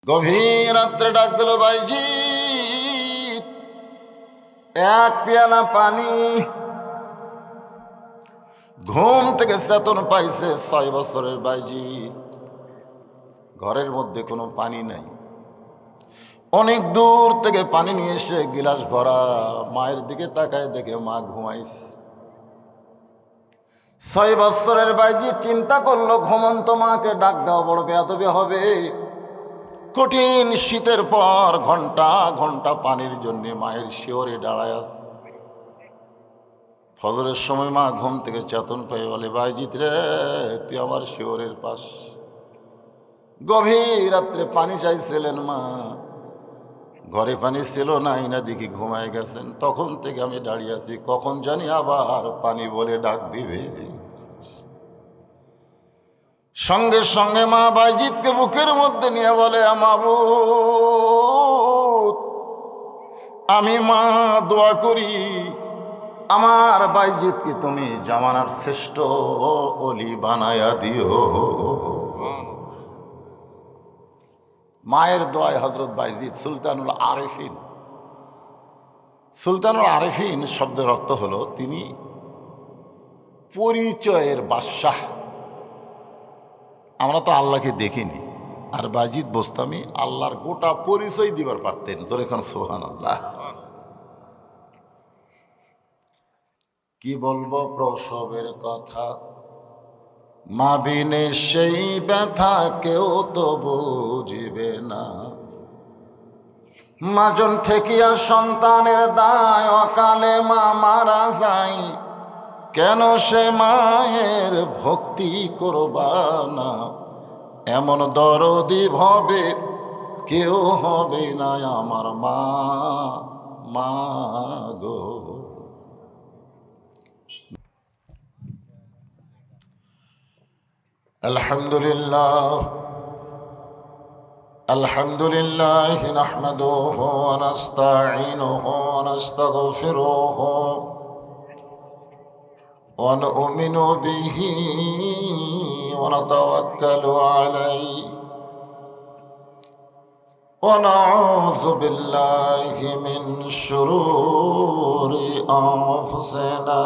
গভীর রাত্রে ডাক দিল, ভাইজি এক পেয়ালা পানি। ঘুম থেকে চেতন পাইছে 6 বছরের ভাইজি। ঘরের মধ্যে কোনো পানি নাই। অনেক দূর থেকে পানি নিয়ে এসে গিলাস ভরা মায়ের দিকে তাকায়, দেখে মা ঘুমাইছে। 6 বছরের ভাইজি চিন্তা করলো, ঘুমন্ত মাকে ডাক দেওয়া বড় বেয়াদবি হবে। কঠিন শীতের পর ঘন্টা ঘন্টা পানির জন্য মায়ের শিওরে দাঁড়ায় আছে। ফজরের সময় মা ঘুম থেকে চেতন পেয়ে বলে, ভাইজিৎ রে, তুই আমার শিওরের পাশ। গভীর রাত্রে পানি চাইছিলেন মা, ঘরে পানি ছিল না, না দেখি ঘুমায় গেছেন। তখন থেকে আমি দাঁড়িয়ে আছি, কখন জানি আবার পানি বলে ডাক দিবে। সঙ্গে সঙ্গে মা বাইজিৎকে বুকের মধ্যে নিয়ে বলে, মাবুদ, আমি মা দোয়া করি, আমার বাইজিৎকে তুমি জামানার শ্রেষ্ঠ অলি বানায়া দিও। মায়ের দোয়ায় হযরত বাইজিৎ সুলতানুল আরিফিন। সুলতানুল আরিফিন শব্দের অর্থ হলো তিনি পরিচয়ের বাদশাহ। আমরা তো আল্লাহকে দেখিনি, আর বাইজিৎ বোস্তামি আল্লাহর গোটা পরিচয় দিবার পারতেন। তোর এখন সুবহানাল্লাহ। কি বলবো প্রসবের কথা, মা বিনে সেই ব্যথা কেউ তো বুঝিবে না। মাজন ঠেকিয়া সন্তানের দায়, অকালে মা মারা যায়, কেন সে মায়ের ভক্তি করবা না? এমন দরদি ভবে কেউ হবে না আমার মা, মা গো। আলহামদুলিল্লাহ আলহামদুলিল্লাহ নাহমাদুহু ওয়া নাস্তাঈনুহু ওয়া নাস্তাগফিরুহু ওয়া নু'মিনু বিহি ওয়া নাতাওয়াক্কালু আলাইহি ওয়া নাউযু বিল্লাহি মিন শুরুরি আনফুসিনা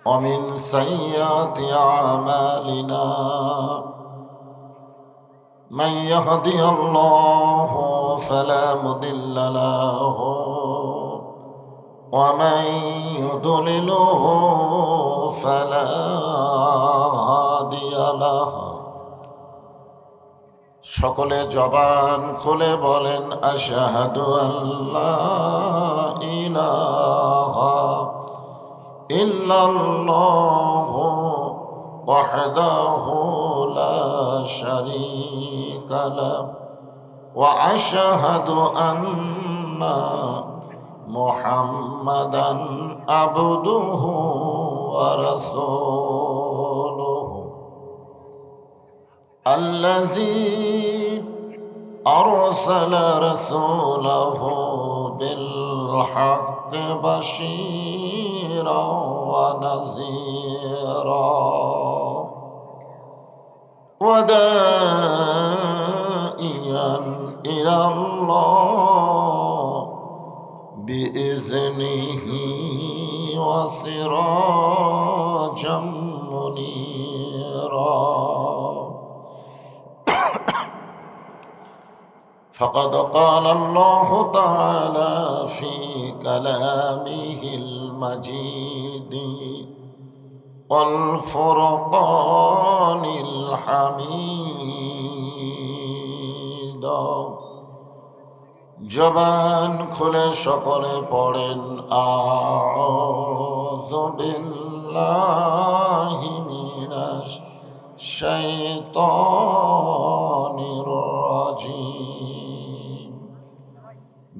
ওয়া মিন সাইয়্যাতি আ'মালিনা। من يهدي الله فلا مضل له ومن يضلله فلا هادي له। সকলে জবান খুলে বলেন, আশহাদু আল্লা ইলাহা ইল্লাল্লাহু وحده لا شريك له وأشهد أن محمدا عبده ورسوله الذي أرسل رسوله بالحق بشيرا ونذيرا وداعيا إلى الله بإذنه وسراجا منيرا. فقد قال الله تعالى في كلامه المجيد والفرقان الحميد. জবান খুলে সকলে পড়েন, আউযু বিল্লাহি মিনাশ শাইতানির রাজিম।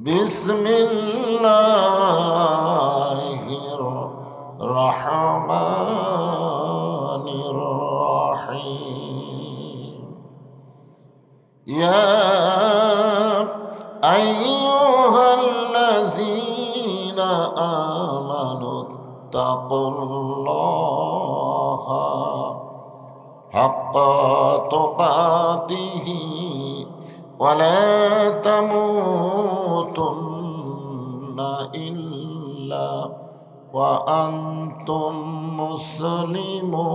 বিসমিল্লাহির রহমানির রহিম। ইয়া আইয়ুহাল্লাযীনা আমানুত্তাকুল্লাহা হাক্কা تقاته ولا تموتن إلا وأنتم مسلمون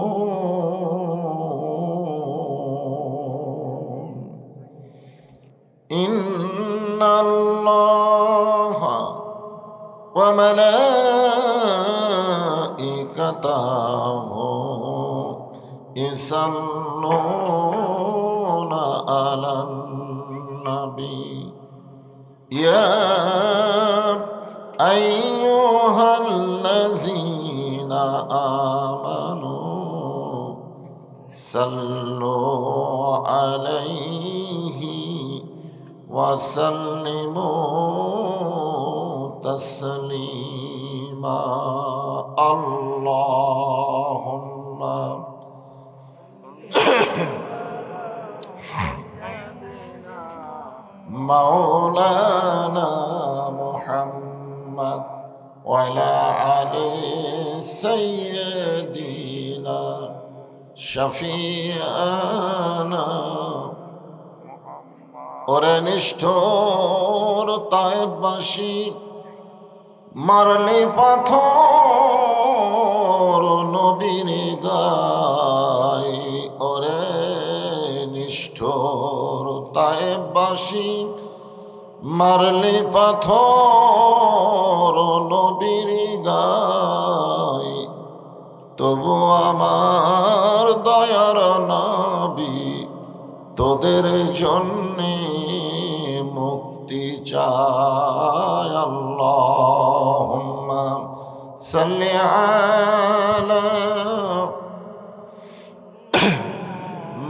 إن الله وملائكته يصلون على النبي يا أيها الذين آمنوا صلوا عليه وسلموا تسليما اللهم مولانا محمد وعلى علي سيدنا شفيعنا ওরে নিষ্ঠুর তায়েববাসী মারলে পাথর নবীর গায় ওরে নিষ্ঠুর তায়েববাসী মারলে পাথর নবীর গায় তবু আমার দয়ার নবী তোদের জন্যে মুক্তি চায় আল্লাহুম্মা সাল্লি আলা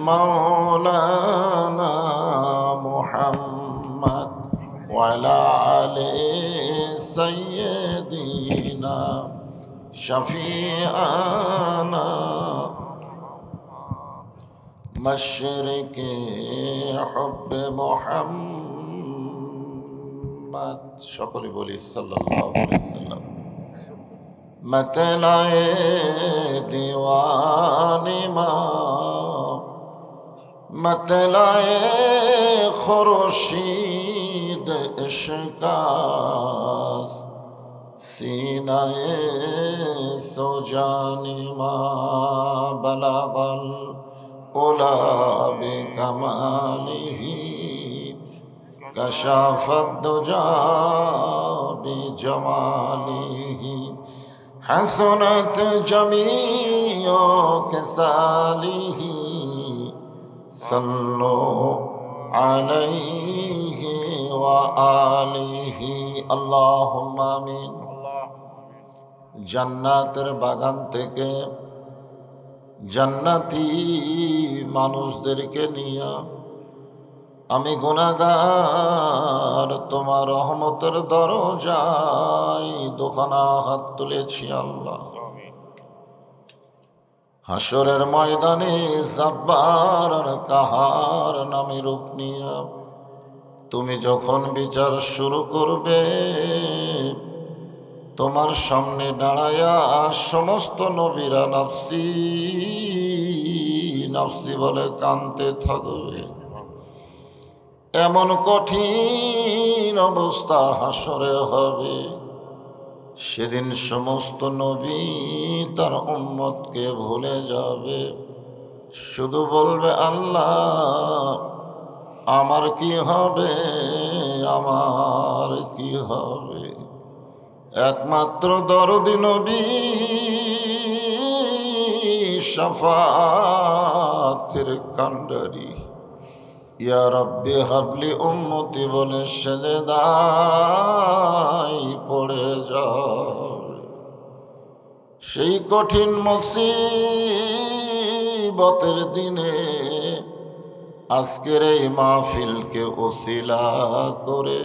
মাওলানা মুহাম্মদ ওয়া আলা আলি সাইয়্যিদিনা শাফিআনা مشرق حب محمد সকলে বলি সাল্লাল্লাহু আলাইহি ওয়াসাল্লাম मतलाए दीवानी माँ मतलाए खुर्शीद इश्कास सीनाए सुजानी माँ बलागल उला बिकमालिही कशाफत दुजा बिजमालिही हसनत जमीओ खसालिही सल्लो अलैहि व आलिही अल्लाहुम्मा आमीन। জান্নাতের বাগান থেকে জান্নাতি মানুষদেরকে নিয়ে আমি গুনাহগার তোমার রহমতের দরজায় দুখানা হাত তুলেছি আল্লাহ। হাসরের ময়দানে জাব্বার আর কাহার নামে রূপ নিয়ে তুমি যখন বিচার শুরু করবে, তোমার সামনে দাঁড়ায়া সমস্ত নবীরা নাফসি নাফসি বলে কাঁদতে থাকবে। এমন কঠিন অবস্থা হাসরে হবে, সেদিন সমস্ত নবী তার উম্মতকে ভুলে যাবে, শুধু বলবে আল্লাহ আমার কি হবে, আমার কি হবে। একমাত্র দরদি নবী শাফাতের কান্ডারি ইয়া রাব্বি হাবলি উম্মতি বলে সেজদায় পড়ে যাবে। সেই কঠিন মুসিবতের দিনে আজকের এই মাহফিলকে ওসিলা করে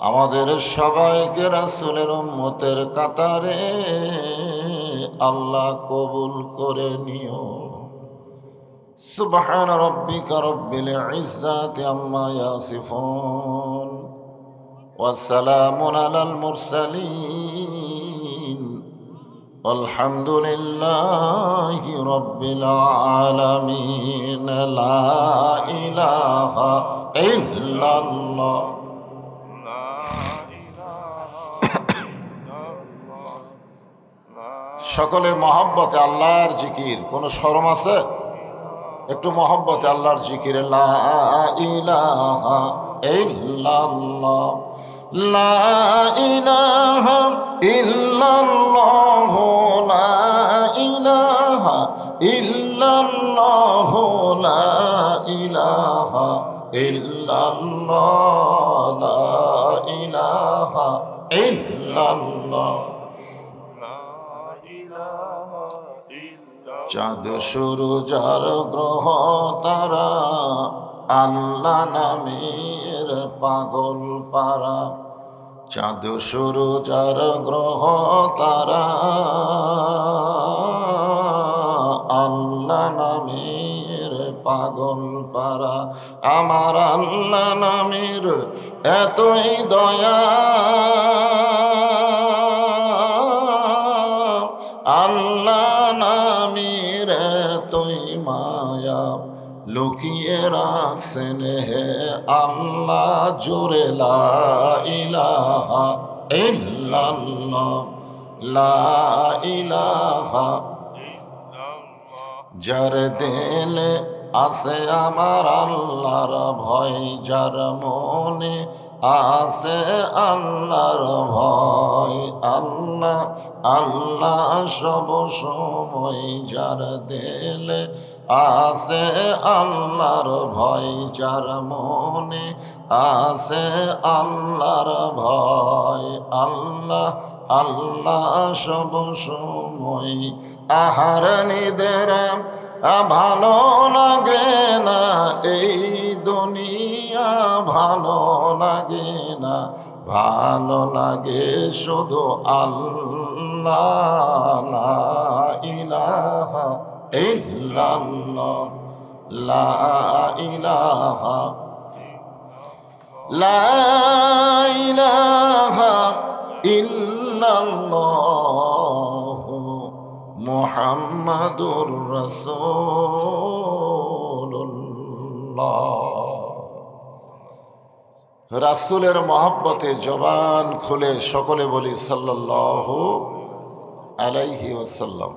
আমাদের সবাইকে রাসূলের উম্মতের কাতারে আল্লাহ কবুল করে নিও। সুবহান রাব্বিকা রাব্বিল ইজ্জাতি আম্মা ইয়াসিফুন ওয়া সালামুন আলাল মুরসালিন আলহামদুলিল্লাহি রাব্বিল আলামিন, লা ইলাহা ইল্লাল্লাহ। সকলে মহব্বতে আল্লাহর জিকির। কোনো শরম আছে? একটু মহব্বতে আল্লাহর জিকির। লা ইলাহা ইল্লাল্লাহ, লা ইলাহা ইল্লাল্লাহ, লা ইলাহা ইল্লাল্লাহ, লা ইলাহা ইল্লাল্লাহ, লা ইলাহা ইল্লাল্লাহ। চাঁদ সূরজ আর গ্রহ তারা, আল্লাহ নামের পাগল পারা। চাঁদ সূরজ আর গ্রহ তারা, আল্লাহ নামের পাগল পারা। আমার আল্লাহ নামের এতই দয়া, আল্লাহ নামের এতই মায়া, লুকিয়ে রাখছেন হে আল্লাহ জোরে। লা ইলাহা ইল্লাল্লাহ, লা ইলাহা। যার দিলে আছে আমার আল্লাহর ভয়, যার মনে আছে আল্লাহর ভয়, আল্লাহ আল্লাহ সব সময়। যার দিলে আছে আল্লাহর ভয়, যার মনে আছে আল্লাহর ভয়, আল্লাহ আল্লাহ সব সময়। আহার নিদেরা ভালো লাগে না, এই দুনিয়া ভালো লাগে না, ভালো লাগে শুধু আল্লাহ। লা ইলাহা ইল্লাল্লাহ, লা ইলাহা, লা ইলাহা ইল্লাল্লাহ, মুহাম্মাদুর রাসূলুল্লাহ। রাসূলের মহব্বতে জবান খুলে সকলে বলি সাল্লাল্লাহু আলাইহি ওয়াসাল্লাম।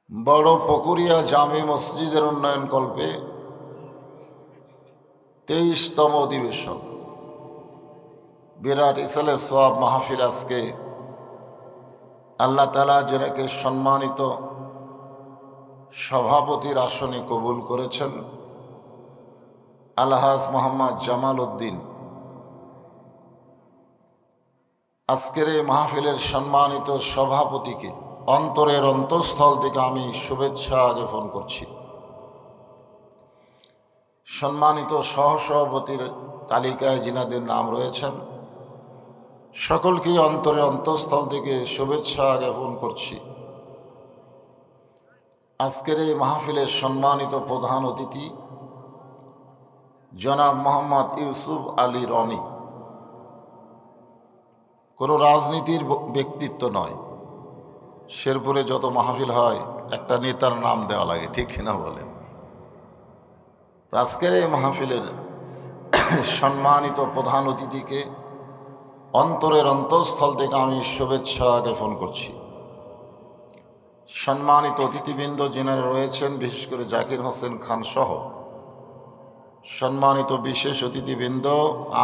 বড় পুকুরিয়া জামে মসজিদের উন্নয়ন কল্পে 23তম অধিবেশন, বিরাট ইসালে সোয়াব মাহফিল। আজকে আল্লাহ তাআলা যাকে সম্মানিত সভাপতির আসনে কবুল করেছেন, আলহাজ মোহাম্মদ জামাল উদ্দিন, আজকের এই মাহফিলের সম্মানিত সভাপতিকে অন্তরের অন্তঃস্থল থেকে আমি শুভেচ্ছা জ্ঞাপন করছি। সম্মানিত সহসভাপতির তালিকায় যিনাদের নাম রয়েছেন সকলকেই অন্তরের অন্তঃস্থল থেকে শুভেচ্ছা জ্ঞাপন করছি। আজকের এই মাহফিলের সম্মানিত প্রধান অতিথি জনাব মোহাম্মদ ইউসুফ আলী রনি, কোনো রাজনীতির ব্যক্তিত্ব নয়। শেরপুরে যত মাহফিল হয় একটা নেতার নাম দেওয়া লাগে, ঠিক কিনা বলেন? তো আজকের এই মাহফিলের সম্মানিত প্রধান অতিথিকে অন্তরের অন্তঃস্থল থেকে আমি শুভেচ্ছা জ্ঞাপন করছি। সম্মানিত অতিথিবৃন্দ যিনারা রয়েছেন, বিশেষ করে জাকির হোসেন খান সহ সম্মানিত বিশেষ অতিথিবৃন্দ,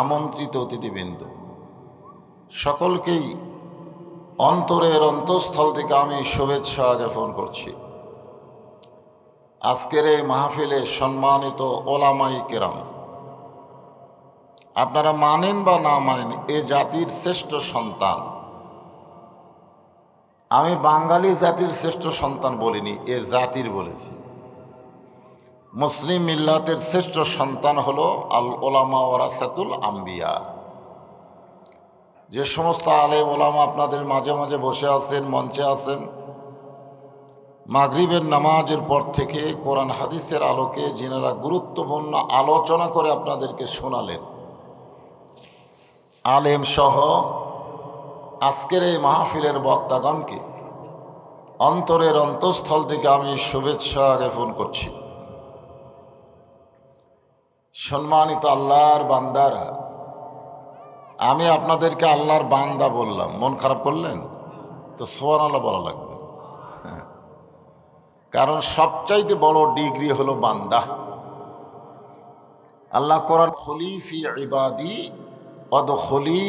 আমন্ত্রিত অতিথিবৃন্দ, সকলকেই অন্তরের অন্তঃস্থল থেকে আমি শুভেচ্ছা জ্ঞাপন করছি। আজকের এই মাহফিলে সম্মানিত ওলামাই কেরাম, আপনারা মানেন বা না মানেন, এ জাতির শ্রেষ্ঠ সন্তান। আমি বাঙালি জাতির শ্রেষ্ঠ সন্তান বলিনি, এ জাতির বলেছি। মুসলিম মিল্লাতের শ্রেষ্ঠ সন্তান হলো আল ওলামা ওয়ারাসাতুল আম্বিয়া। যে সমস্ত আলেম ওলামা আপনাদের মাঝে মাঝে বসে আছেন, মঞ্চে আছেন, মাগরিবের নামাজের পর থেকে কোরআন হাদিসের আলোকে যিনারা গুরুত্বপূর্ণ আলোচনা করে আপনাদেরকে শোনালেন, আলেম সহ আজকের এই মাহফিলের বক্তাগণকে অন্তরের অন্তঃস্থল থেকে আমি শুভেচ্ছা জ্ঞাপন করছি। সম্মানিত আল্লাহর বান্দারা, আমি আপনাদেরকে আল্লাহর বান্দা বললাম, মন খারাপ করলেন তো সুবহানাল্লাহ বলা লাগবে। কারণ সবচাইতে বড় ডিগ্রি হলো বান্দা। আল্লাহ কোরআন খলিফি ইবাদি অদখলি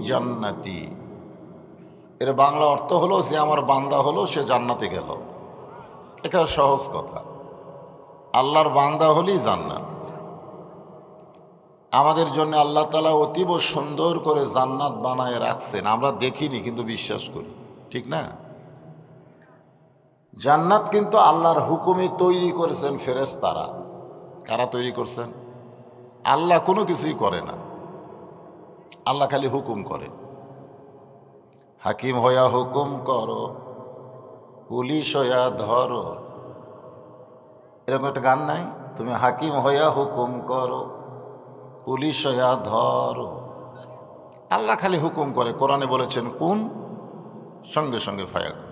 জান্নাতি, এর বাংলা অর্থ হলো যে আমার বান্দা হলো সে জান্নাতে গেল। এটা সহজ কথা, আল্লাহর বান্দা হলেই জান্নাত। আমাদের জন্য আল্লাহ তাআলা অতীব সুন্দর করে জান্নাত বানায় রাখছেন, আমরা দেখিনি কিন্তু বিশ্বাস করি, ঠিক না? জান্নাত কিন্তু আল্লাহর হুকুমে তৈরি করেছেন ফেরেশতারা। কারা তৈরি করছেন? আল্লাহ কোনো কিছুই করে না, আল্লাহ খালি হুকুম করে। হাকিম হইয়া হুকুম করো, পুলিশ হইয়া ধরো, এরকম একটা গান নাই? তুমি হাকিম হইয়া হুকুম করো, পুলিশ হইয়া ধরো। আল্লাহ খালি হুকুম করে। কোরআনে বলেছেন কোন, সঙ্গে সঙ্গে ফায়াকুন।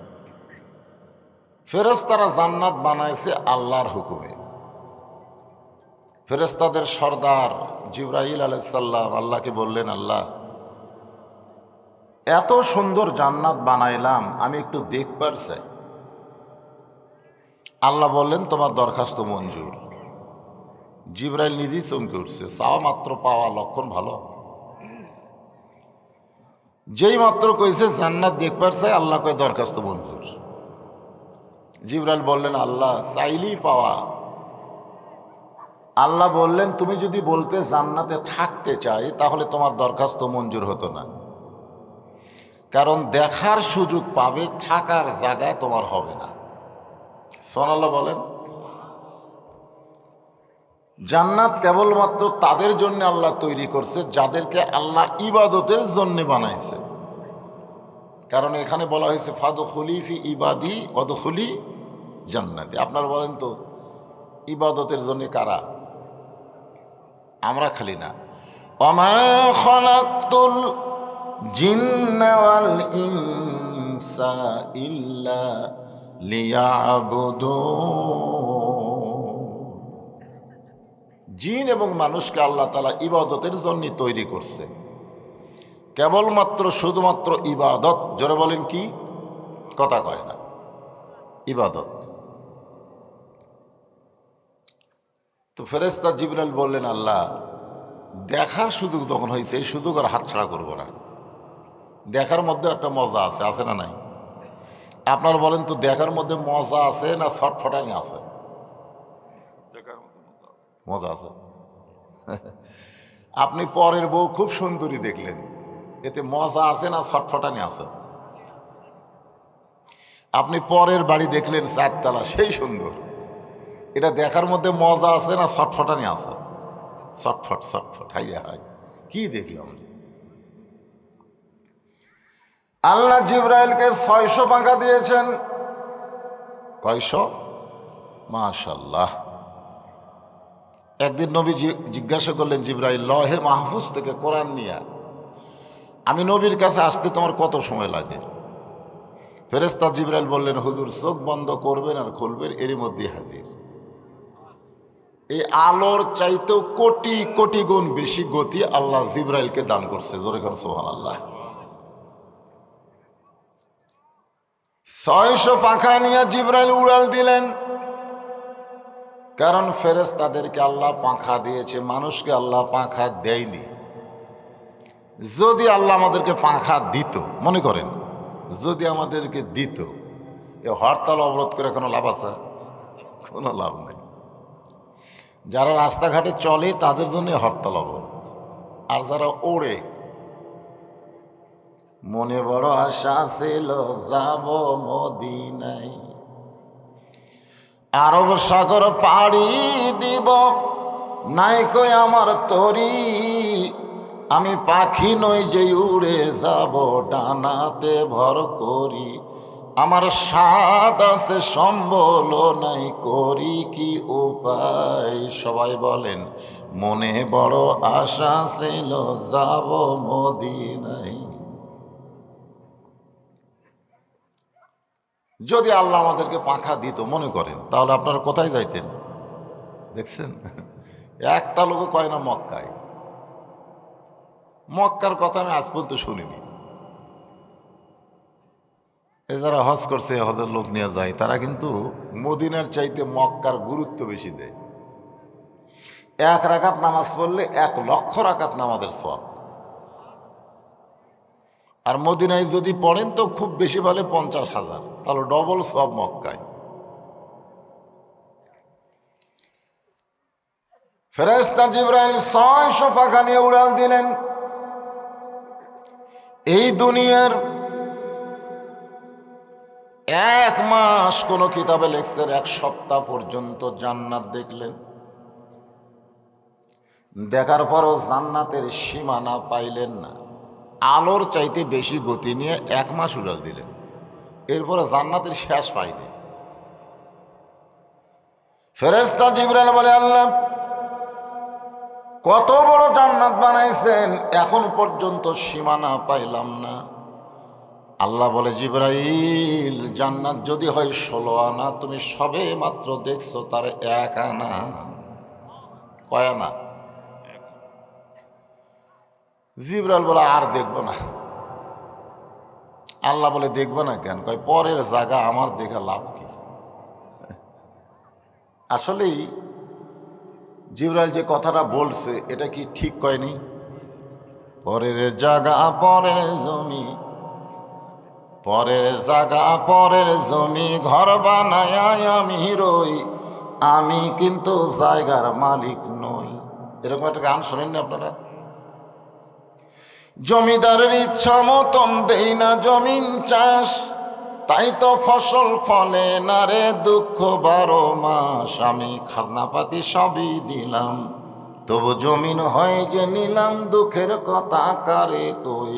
ফেরেশতারা জান্নাত বানাইছে আল্লাহর হুকুমে। ফেরেশতাদের সর্দার জিবরাইল আলাইহিস সালাম আল্লাহকে বললেন, আল্লাহ এত সুন্দর জান্নাত বানাইলাম, আমি একটু দেখবার চাই। আল্লাহ বললেন, তোমার দরখাস্ত মঞ্জুর। জিবরাইল নিজেই চমকে উঠছে, চাওয়া মাত্র পাওয়া লক্ষণ ভালো। যেই মাত্র কইছে জান্নাত দেখবার চাই, আল্লাহ কয় দরখাস্ত মঞ্জুর। জিবরাইল বললেন, আল্লাহ চাইলেই পাওয়া। আল্লাহ বললেন, তুমি যদি বলতে জান্নাতে থাকতে চাই তাহলে তোমার দরখাস্ত মঞ্জুর হতো না, কারণ দেখার সুযোগ পাবে, থাকার জায়গা তোমার হবে না। সুবহানাল্লাহ বলেন। জান্নাত কেবলমাত্র তাদের জন্য আল্লাহ তৈরি করছে যাদেরকে আল্লাহ ইবাদতের জন্য বানাইছে। কারণ এখানে বলা হয়েছে ফাদখুলি ফি ইবাদি ওয়াদখুলি জান্নাতি। আপনারা বলেন তো ইবাদতের জন্য কারা? আমরা খালি না। ওমা খালাকতুল জিন্না ওয়াল ইনসা ইল্লা লিয়াবুদুন। জিন এবং মানুষকে আল্লাহ তাআলা ইবাদতের জন্য তৈরি করছে, কেবলমাত্র শুধুমাত্র ইবাদত। জোরে বলেন কি? কথা কয় না, ইবাদত। তো ফেরেশতা জিবরাইল বললেন, আল্লাহ দেখার সুযোগ যখন হয়েছে এই সুযোগ আর হাতছাড়া করবো না। দেখার মধ্যে একটা মজা আছে, আছে না নাই? আপনারা বলেন তো দেখার মধ্যে মজা আছে না ছটফটানি আছে? মজা আছে। আপনি পরের বউ খুব সুন্দরী দেখলেন, এতে মজা আছে না ছটফটানি আছে? আপনি পরের বাড়ি দেখলেন চারতলা, সেই সুন্দর, এটা দেখার মধ্যে মজা আছে না ছটফটানি আছে? ছটফট ছটফট, হাই হাই কি দেখলাম। আল্লাহ জিবরাইলকে 600 পাখা দিয়েছেন। কয়শো? মাশাআল্লাহ। একদিন নবী জিজ্ঞাসা করলেন, জিবরাইল লহে মাহফুজ থেকে কোরআন নিয়ে আমি নবীর কাছে আসতে তোমার কত সময় লাগে? ফেরেশতা জিবরাইল বললেন, হুজুর চোখ বন্ধ করবেন আর খুলবেন এরই মধ্যে হাজির। এই আলোর চাইতেও কোটি কোটি গুণ বেশি গতি আল্লাহ জিবরাইলকে দান করছে। জোরে করেন সুবহানাল্লাহ। 600 পাখা নিয়ে জিবরাইল উড়াল দিলেন। কারণ ফেরেশতাদেরকে আল্লাহ পাখা দিয়েছে, মানুষকে আল্লাহ পাখা দেয়নি। যদি আল্লাহ আমাদেরকে পাখা দিত, মনে করেন যদি আমাদেরকে দিত, এ হরতাল অবরোধ করে কোনো লাভ আছে? কোনো লাভ নেই। যারা রাস্তাঘাটে চলে তাদের জন্য হরতাল অবরোধ, আর যারা ওড়ে, মনে বড় আশা ছিল যাব মদিনায়, আরব সাগর পাড়ি দিব, নাই কই আমার তরি, আমি পাখি নই যে উড়ে যাব, ডানাতে ভর করি, আমার স্বাদ আছে সম্বল নাই, করি কি উপায়। সবাই বলেন মনে বড় আশা ছিল যাব মদিনায়। যদি আল্লাহ আমাদেরকে পাখা দিত মনে করেন, তাহলে আপনারা কোথায় যাইতেন? দেখছেন, একটা লোক কয় না মক্কায়। মক্কার কথা আমি আজ পর্যন্ত শুনিনি। এ যারা হজ করছে, হজের লোক নিয়ে যায়, তারা কিন্তু মদিনার চাইতে মক্কার গুরুত্ব বেশি দেয়। 1 রাকাত নামাজ পড়লে 1,00,000 রাকাত নামাজের সওয়াব। আর মদিনায় যদি পড়েন তো খুব বেশি বলে 50,000, তাহলে ডবল সওয়াব মক্কায়। ফেরেশতা জিবরাইল 600 পাখা নিয়ে উড়াল দিলেন। এই দুনিয়ার 1 মাস কোন কিতাবে লেখছেন 1 সপ্তাহ পর্যন্ত জান্নাত দেখলেন। দেখার পরও জান্নাতের সীমানা পাইলেন না। আলোর চাইতে বেশি গতি নিয়ে 1 মাস উড়াল দিলেন, এরপরে জান্নাতের শেষ পাইনি। ফেরেশতা জিবরাইল বলে, আল্লাহ কত বড় জান্নাত বানাইছেন, এখন পর্যন্ত সীমানা পাইলাম না। আল্লাহ বলে, জিবরাইল জান্নাত যদি হয় 16 আনা, তুমি সবে মাত্র দেখছো তার 1 আনা। কয় আনা? জিবরাইল বলে, আর দেখবো না। আল্লাহ বলে, দেখবো না কেন? কয়, পরের জায়গা আমার দেখা লাভ কি? আসলেই জিবরাইল যে কথাটা বলছে এটা কি ঠিক কয়নি? পরের জায়গা পরের জমি, পরের জায়গা পরের জমি, ঘর বানায় আমি রই, আমি কিন্তু জায়গার মালিক নই। এরকম একটা গান শোনেননি আপনারা? জমিদারের ইচ্ছা মতন দেই না জমিন চাষ, তাই তো ফসল ফলে না রে দুঃখ 12 মাস। আমি খাজনাপাতি সবই দিলাম, তবু জমিন হয় যে নিলাম, দুঃখের কথা কারে কই,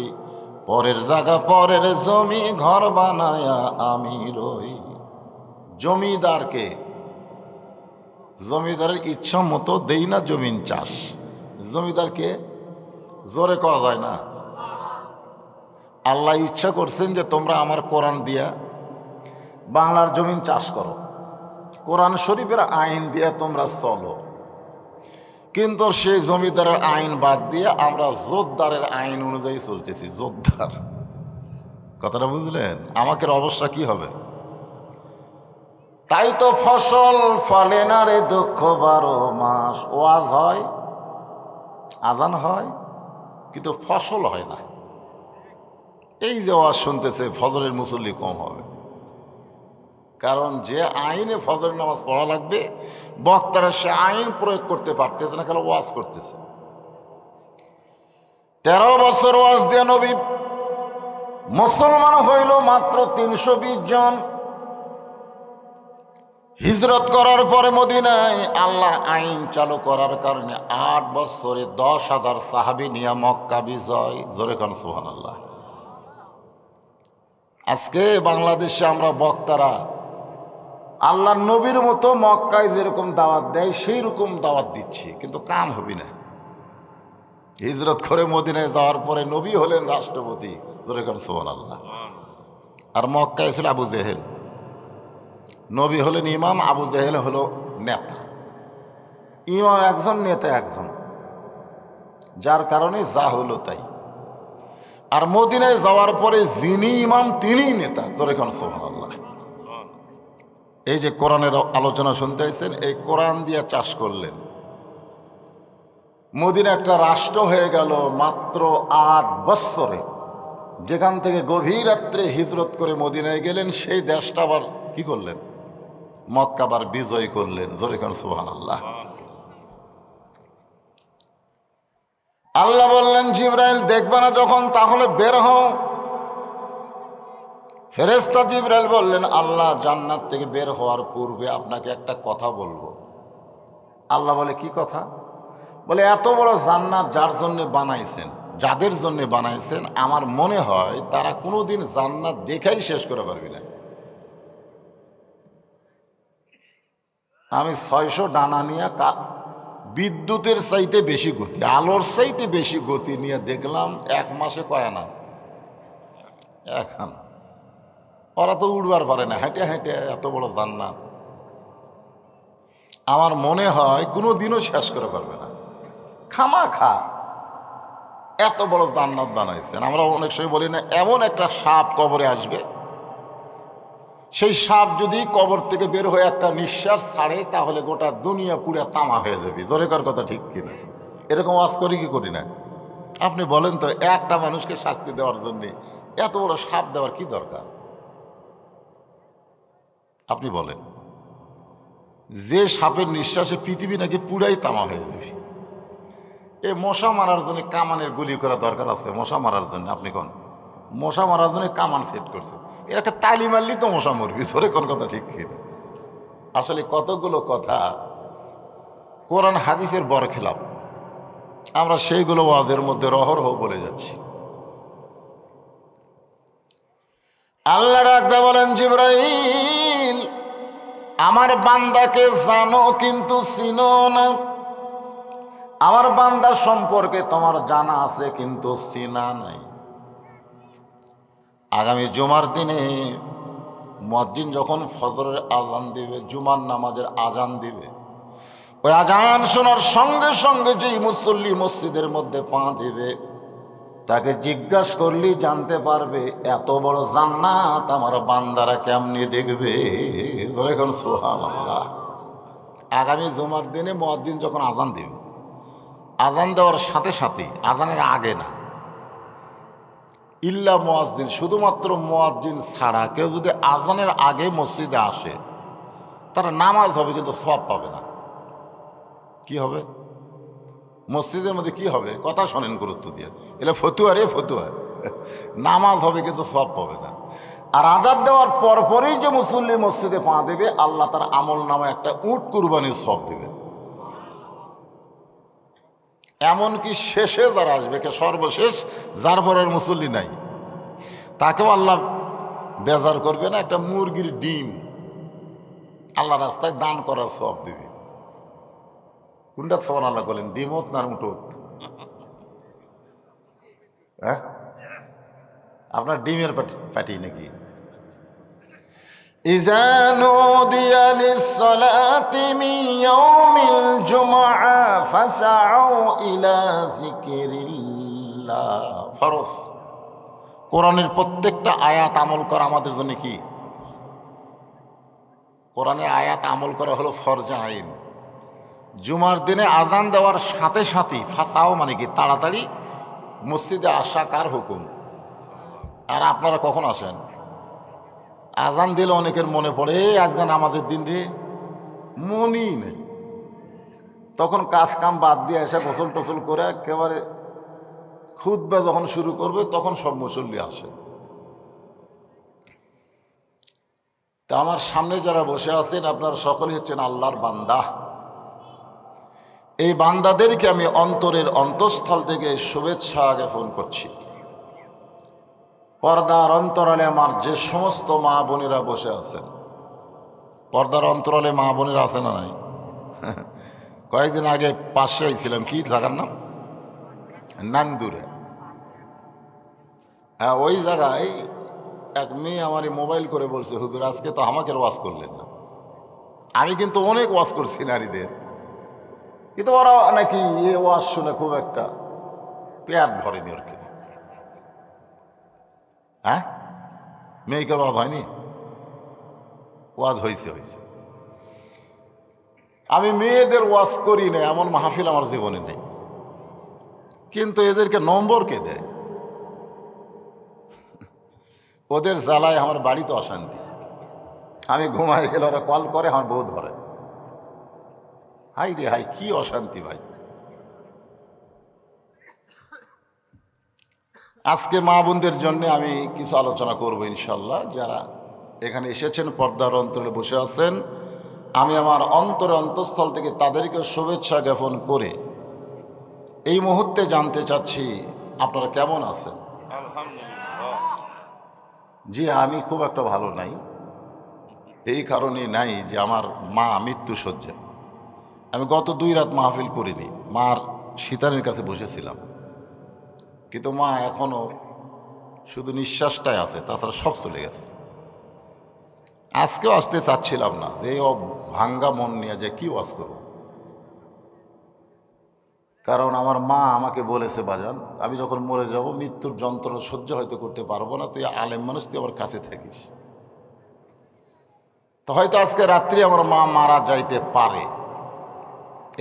পরের জায়গা পরের জমি, ঘর বানায়া আমি রই। জমিদারকে, জমিদারের ইচ্ছা মতো দেই না জমিন চাষ। জমিদারকে জোরে কওয়া যায় না। আল্লাহ ইচ্ছা করছেন যে তোমরা আমার কোরআন দিয়া বাংলার জমিন চাষ করো, কোরআন শরীফের আইন দিয়া তোমরা চলো, কিন্তু সেই জমিদারের আইন বাদ দিয়ে আমরা জোরদারের আইন অনুযায়ী চলতেছি। জোরদার, কথাটা বুঝলেন? আমাদের অবস্থা কি হবে? তাই তো ফসল ফলে না রে দুঃখ 12 মাস। ওয়াজ হয়, আজান হয়, কিন্তু ফসল হয় না। এই যে ওয়াজ শুনতেছে, ফজরের মুসল্লি কম হবে, কারণ যে আইনে ফজরের নামাজ পড়া লাগবে, বক্তারা সে আইন প্রয়োগ করতে পারতেছে না, খালি ওয়াজ করতেছে। 13 বছর ওয়াজ দিয়ে নবী মুসলমান হইল মাত্র 320 জন। হিজরত করার পরে মদিনায় আল্লাহর আইন চালু করার কারণে 8 বছরে 10,000 সাহাবী নিয়ে মক্কা বিজয়। জোরে খান সুবহানাল্লাহ। আজকে বাংলাদেশে আমরা বক্তারা আল্লাহ নবীর মতো মক্কায় যেরকম দাওয়াত দেয় সেই রকম দাওয়াত দিচ্ছি, কিন্তু কাম হবি না। হিজরত করে মদিনায় যাওয়ার পরে নবী হলেন রাষ্ট্রপতি। জোরে খান সুবহানাল্লাহ। আর মক্কায় ছিল আবু জেহেল। নবী হলেন ইমাম, আবু জেহেল হলো নেতা। ইমাম একজন, নেতা একজন, যার কারণে যা হলো তাই। আর মদিনায় যাওয়ার পরে যিনি ইমাম তিনিই নেতা। জোরে খান সুবহানাল্লাহ। এই যে কোরআনের আলোচনা শুনতে আছেন, এই কোরআন দিয়ে চাষ করলেন। মদিনা একটা রাষ্ট্র হয়ে গেল মাত্র 8 বছরে। যেখান থেকে গভীর রাত্রে হিজরত করে মদিনায় গেলেন, সেই দেশটা আবার কি করলেন? মক্কা আবার বিজয় করলেন। জোরে খান সুবহানাল্লাহ। আল্লাহ বললেন, জিবরাইল দেখবা না যখন, তাহলে বের হও। ফেরেশতা জিবরাইল বললেন, আল্লাহ জান্নাত থেকে বের হওয়ার পূর্বে আপনাকে একটা কথা বলবো। আল্লাহ বলে, কি কথা? বলে, এত বড় জান্নাত যার জন্য বানাইছেন, যাদের জন্য বানাইছেন, আমার মনে হয় তারা কোনোদিন জান্নাত দেখাই শেষ করে পারবি না। আমি 600 ডানা নিয়ে বিদ্যুতের চাইতে বেশি গতি, আলোর চাইতে বেশি গতি নিয়ে দেখলাম 1 মাসে কয় আনা? 1 আনা। ওরা তো উঠবার পারে না, হেঁটে হেঁটে এত বড় জান্নাত আমার মনে হয় কোনো দিনও শেষ করে পারবে না। খামাখা এত বড় জান্নাত বানাইছেন। আমরা অনেক সময় বলি না, এমন একটা সাপ কবরে আসবে, সেই সাপ যদি কবর থেকে বের হয়ে একটা নিঃশ্বাস ছাড়ে তাহলে গোটা দুনিয়া পুরো তামা হয়ে যাবে। জোরেকার কথা ঠিক কিনা? এরকম ওয়াজ করি কি করি না? আপনি বলেন তো, একটা মানুষকে শাস্তি দেওয়ার জন্য এত বড় সাপ দেওয়ার কি দরকার? আপনি বলেন, যে সাপের নিঃশ্বাসে পৃথিবী নাকি পুরাই তামা হয়ে যাবে, এই মশা মারার জন্য কামানের গুলি করা দরকার আছে? মশা মারার জন্য আপনি কোন মশা মারার জন্য কামান সেট করছে, এর একটা তালি মারলি তো মশা মরবি। ধরে কোন কথা ঠিক কিনা? আসলে কতগুলো কথা কোরআন হাদিসের বরখেলাপ, আমরা সেইগুলো ওয়াজের মধ্যে রহরহ বলে যাচ্ছি। আল্লাহ রাখতে বলেন, জিবরাইল আমার বান্দাকে জানো কিন্তু চিনো না, আমার বান্দা সম্পর্কে তোমার জানা আছে কিন্তু চিনা নাই। আগামী জুমার দিনে মুয়াজ্জিন যখন ফজরের আজান দিবে, জুমার নামাজের আজান দিবে, ওই আজান শোনার সঙ্গে সঙ্গে যেই মুসল্লি মসজিদের মধ্যে পা দিবে, তাকে জিজ্ঞাসা করলেই জানতে পারবে এত বড় জান্নাত আমার বান্দারা কেমনি দেখবে। ধরে এখন সুবহানাল্লাহ। আগামী জুমার দিনে মুয়াজ্জিন যখন আজান দিবে, আজান দেওয়ার সাথে সাথে, আজানের আগে না, ইল্লা মুয়াজ্জিন, শুধুমাত্র মুয়াজ্জিন ছাড়া কেউ যদি আজানের আগে মসজিদে আসে, তারা নামাজ হবে কিন্তু সওয়াব পাবে না। কি হবে? মসজিদের মধ্যে কি হবে? কথা শোনেন গুরুত্ব দিয়ে, এলে ফতুয়া রে ফতুয়া। নামাজ হবে কিন্তু সওয়াব পাবে না। আর আজান দেওয়ার পরপরই যে মুসল্লি মসজিদে পা দেবে, আল্লাহ তার আমল নামে একটা উট কুরবানির সওয়াব দেবে। এমনকি শেষে যারা আসবে, কে সর্বশেষ যার পরের মুসল্লি নাই, তাকেও আল্লাহ বেজার করবে না, একটা মুরগির ডিম আল্লাহ রাস্তায় দান করার সওয়াব দেবে। কোনটা সুবহানাল্লাহ বলেন? ডিমত না মুটত? হ্যাঁ, আপনার ডিমের পাটি নাকি? ইযা নুদিয়া লিস-সালাতি মিন ইয়াউমিল জুমআ ফাসআউ ইলা যিকরিল্লাহ। ফরজ। কোরআনের প্রত্যেকটা আয়াত আমল করা আমাদের জন্য কি? কোরআনের আয়াত আমল করা হলো ফরজে আইন। জুমার দিনে আজান দেওয়ার সাথে সাথেই ফাসাও মানে কি? তাড়াতাড়ি মসজিদে আসা কার হুকুম? আর আপনারা কখন আসেন? আজান দিলে অনেকের মনে পড়ে আজকে আমাদের দিন রে, মনই নেই। তখন কাজ কাম বাদ দিয়ে এসে গোসল টোসল করে একেবারে খুতবা যখন শুরু করবে, তখন সব মুসল্লি আসে। তা আমার সামনে যারা বসে আছেন, আপনারা সকলেই হচ্ছেন আল্লাহর বান্দা। এই বান্দাদেরকে আমি অন্তরের অন্তঃস্থল থেকে শুভেচ্ছা জ্ঞাপন করছি। পর্দার অন্তরালে আমার যে সমস্ত মা বোনেরা বসে আছেন, পর্দার অন্তরালে মা বোনেরা আছে না নাই? কয়েকদিন আগে পাশে আইছিলাম, কি জায়গার নাম? নান্দুরে। হ্যাঁ, ওই জায়গায় এক মেয়ে আমারই মোবাইল করে বলছে, হুজুর আজকে তো আমাকে ওয়াজ করলেন না। আমি কিন্তু অনেক ওয়াজ করছি নারীদের, কিন্তু ওরা নাকি এ ওয়াজ শুনে খুব একটা পেট ভরেনি ওর। হ্যাঁ, মেয়েকে ওয়াজ হয়নি? ওয়াজ হয়েছে হয়েছে। আমি মেয়েদের ওয়াজ করি না এমন মাহফিল আমার জীবনে নেই, কিন্তু এদেরকে নম্বর কে দেয়? ওদের জ্বালায় আমার বাড়িতে অশান্তি। আমি ঘুমাই গেলে ওরা কল করে, আমার বউ ধরে। হাই রে হাই, কি অশান্তি ভাই। আজকে মা বোনদের জন্য আমি কিছু আলোচনা করব ইনশাল্লাহ। যারা এখানে এসেছেন, পর্দার অন্তরে বসে আছেন, আমি আমার অন্তরে অন্তঃস্থল থেকে তাদেরকে শুভেচ্ছা জ্ঞাপন করে এই মুহূর্তে জানতে চাচ্ছি আপনারা কেমন আছেন। জি, আমি খুব একটা ভালো নাই। এই কারণেই নাই যে আমার মা মৃত্যু শয্যায়। আমি গত 2 রাত মাহফিল করিনি, মার সীতানের কাছে বসেছিলাম, কিন্তু মা এখনো শুধু নিঃশ্বাসটাই আছে, তাছাড়া সব চলে গেছে। আজকেও আসতে চাচ্ছিলাম না, যে এই ভাঙ্গা মন নিয়ে যে কি ওয়াজ করব। কারণ আমার মা আমাকে বলেছে, বাজান আমি যখন মরে যাব, মৃত্যুর যন্ত্রণা সহ্য হয়তো করতে পারবো না, তুই আলেম মানুষ, তুই আমার কাছে থাকিস। তো হয়তো আজকে রাত্রি আমার মা মারা যাইতে পারে,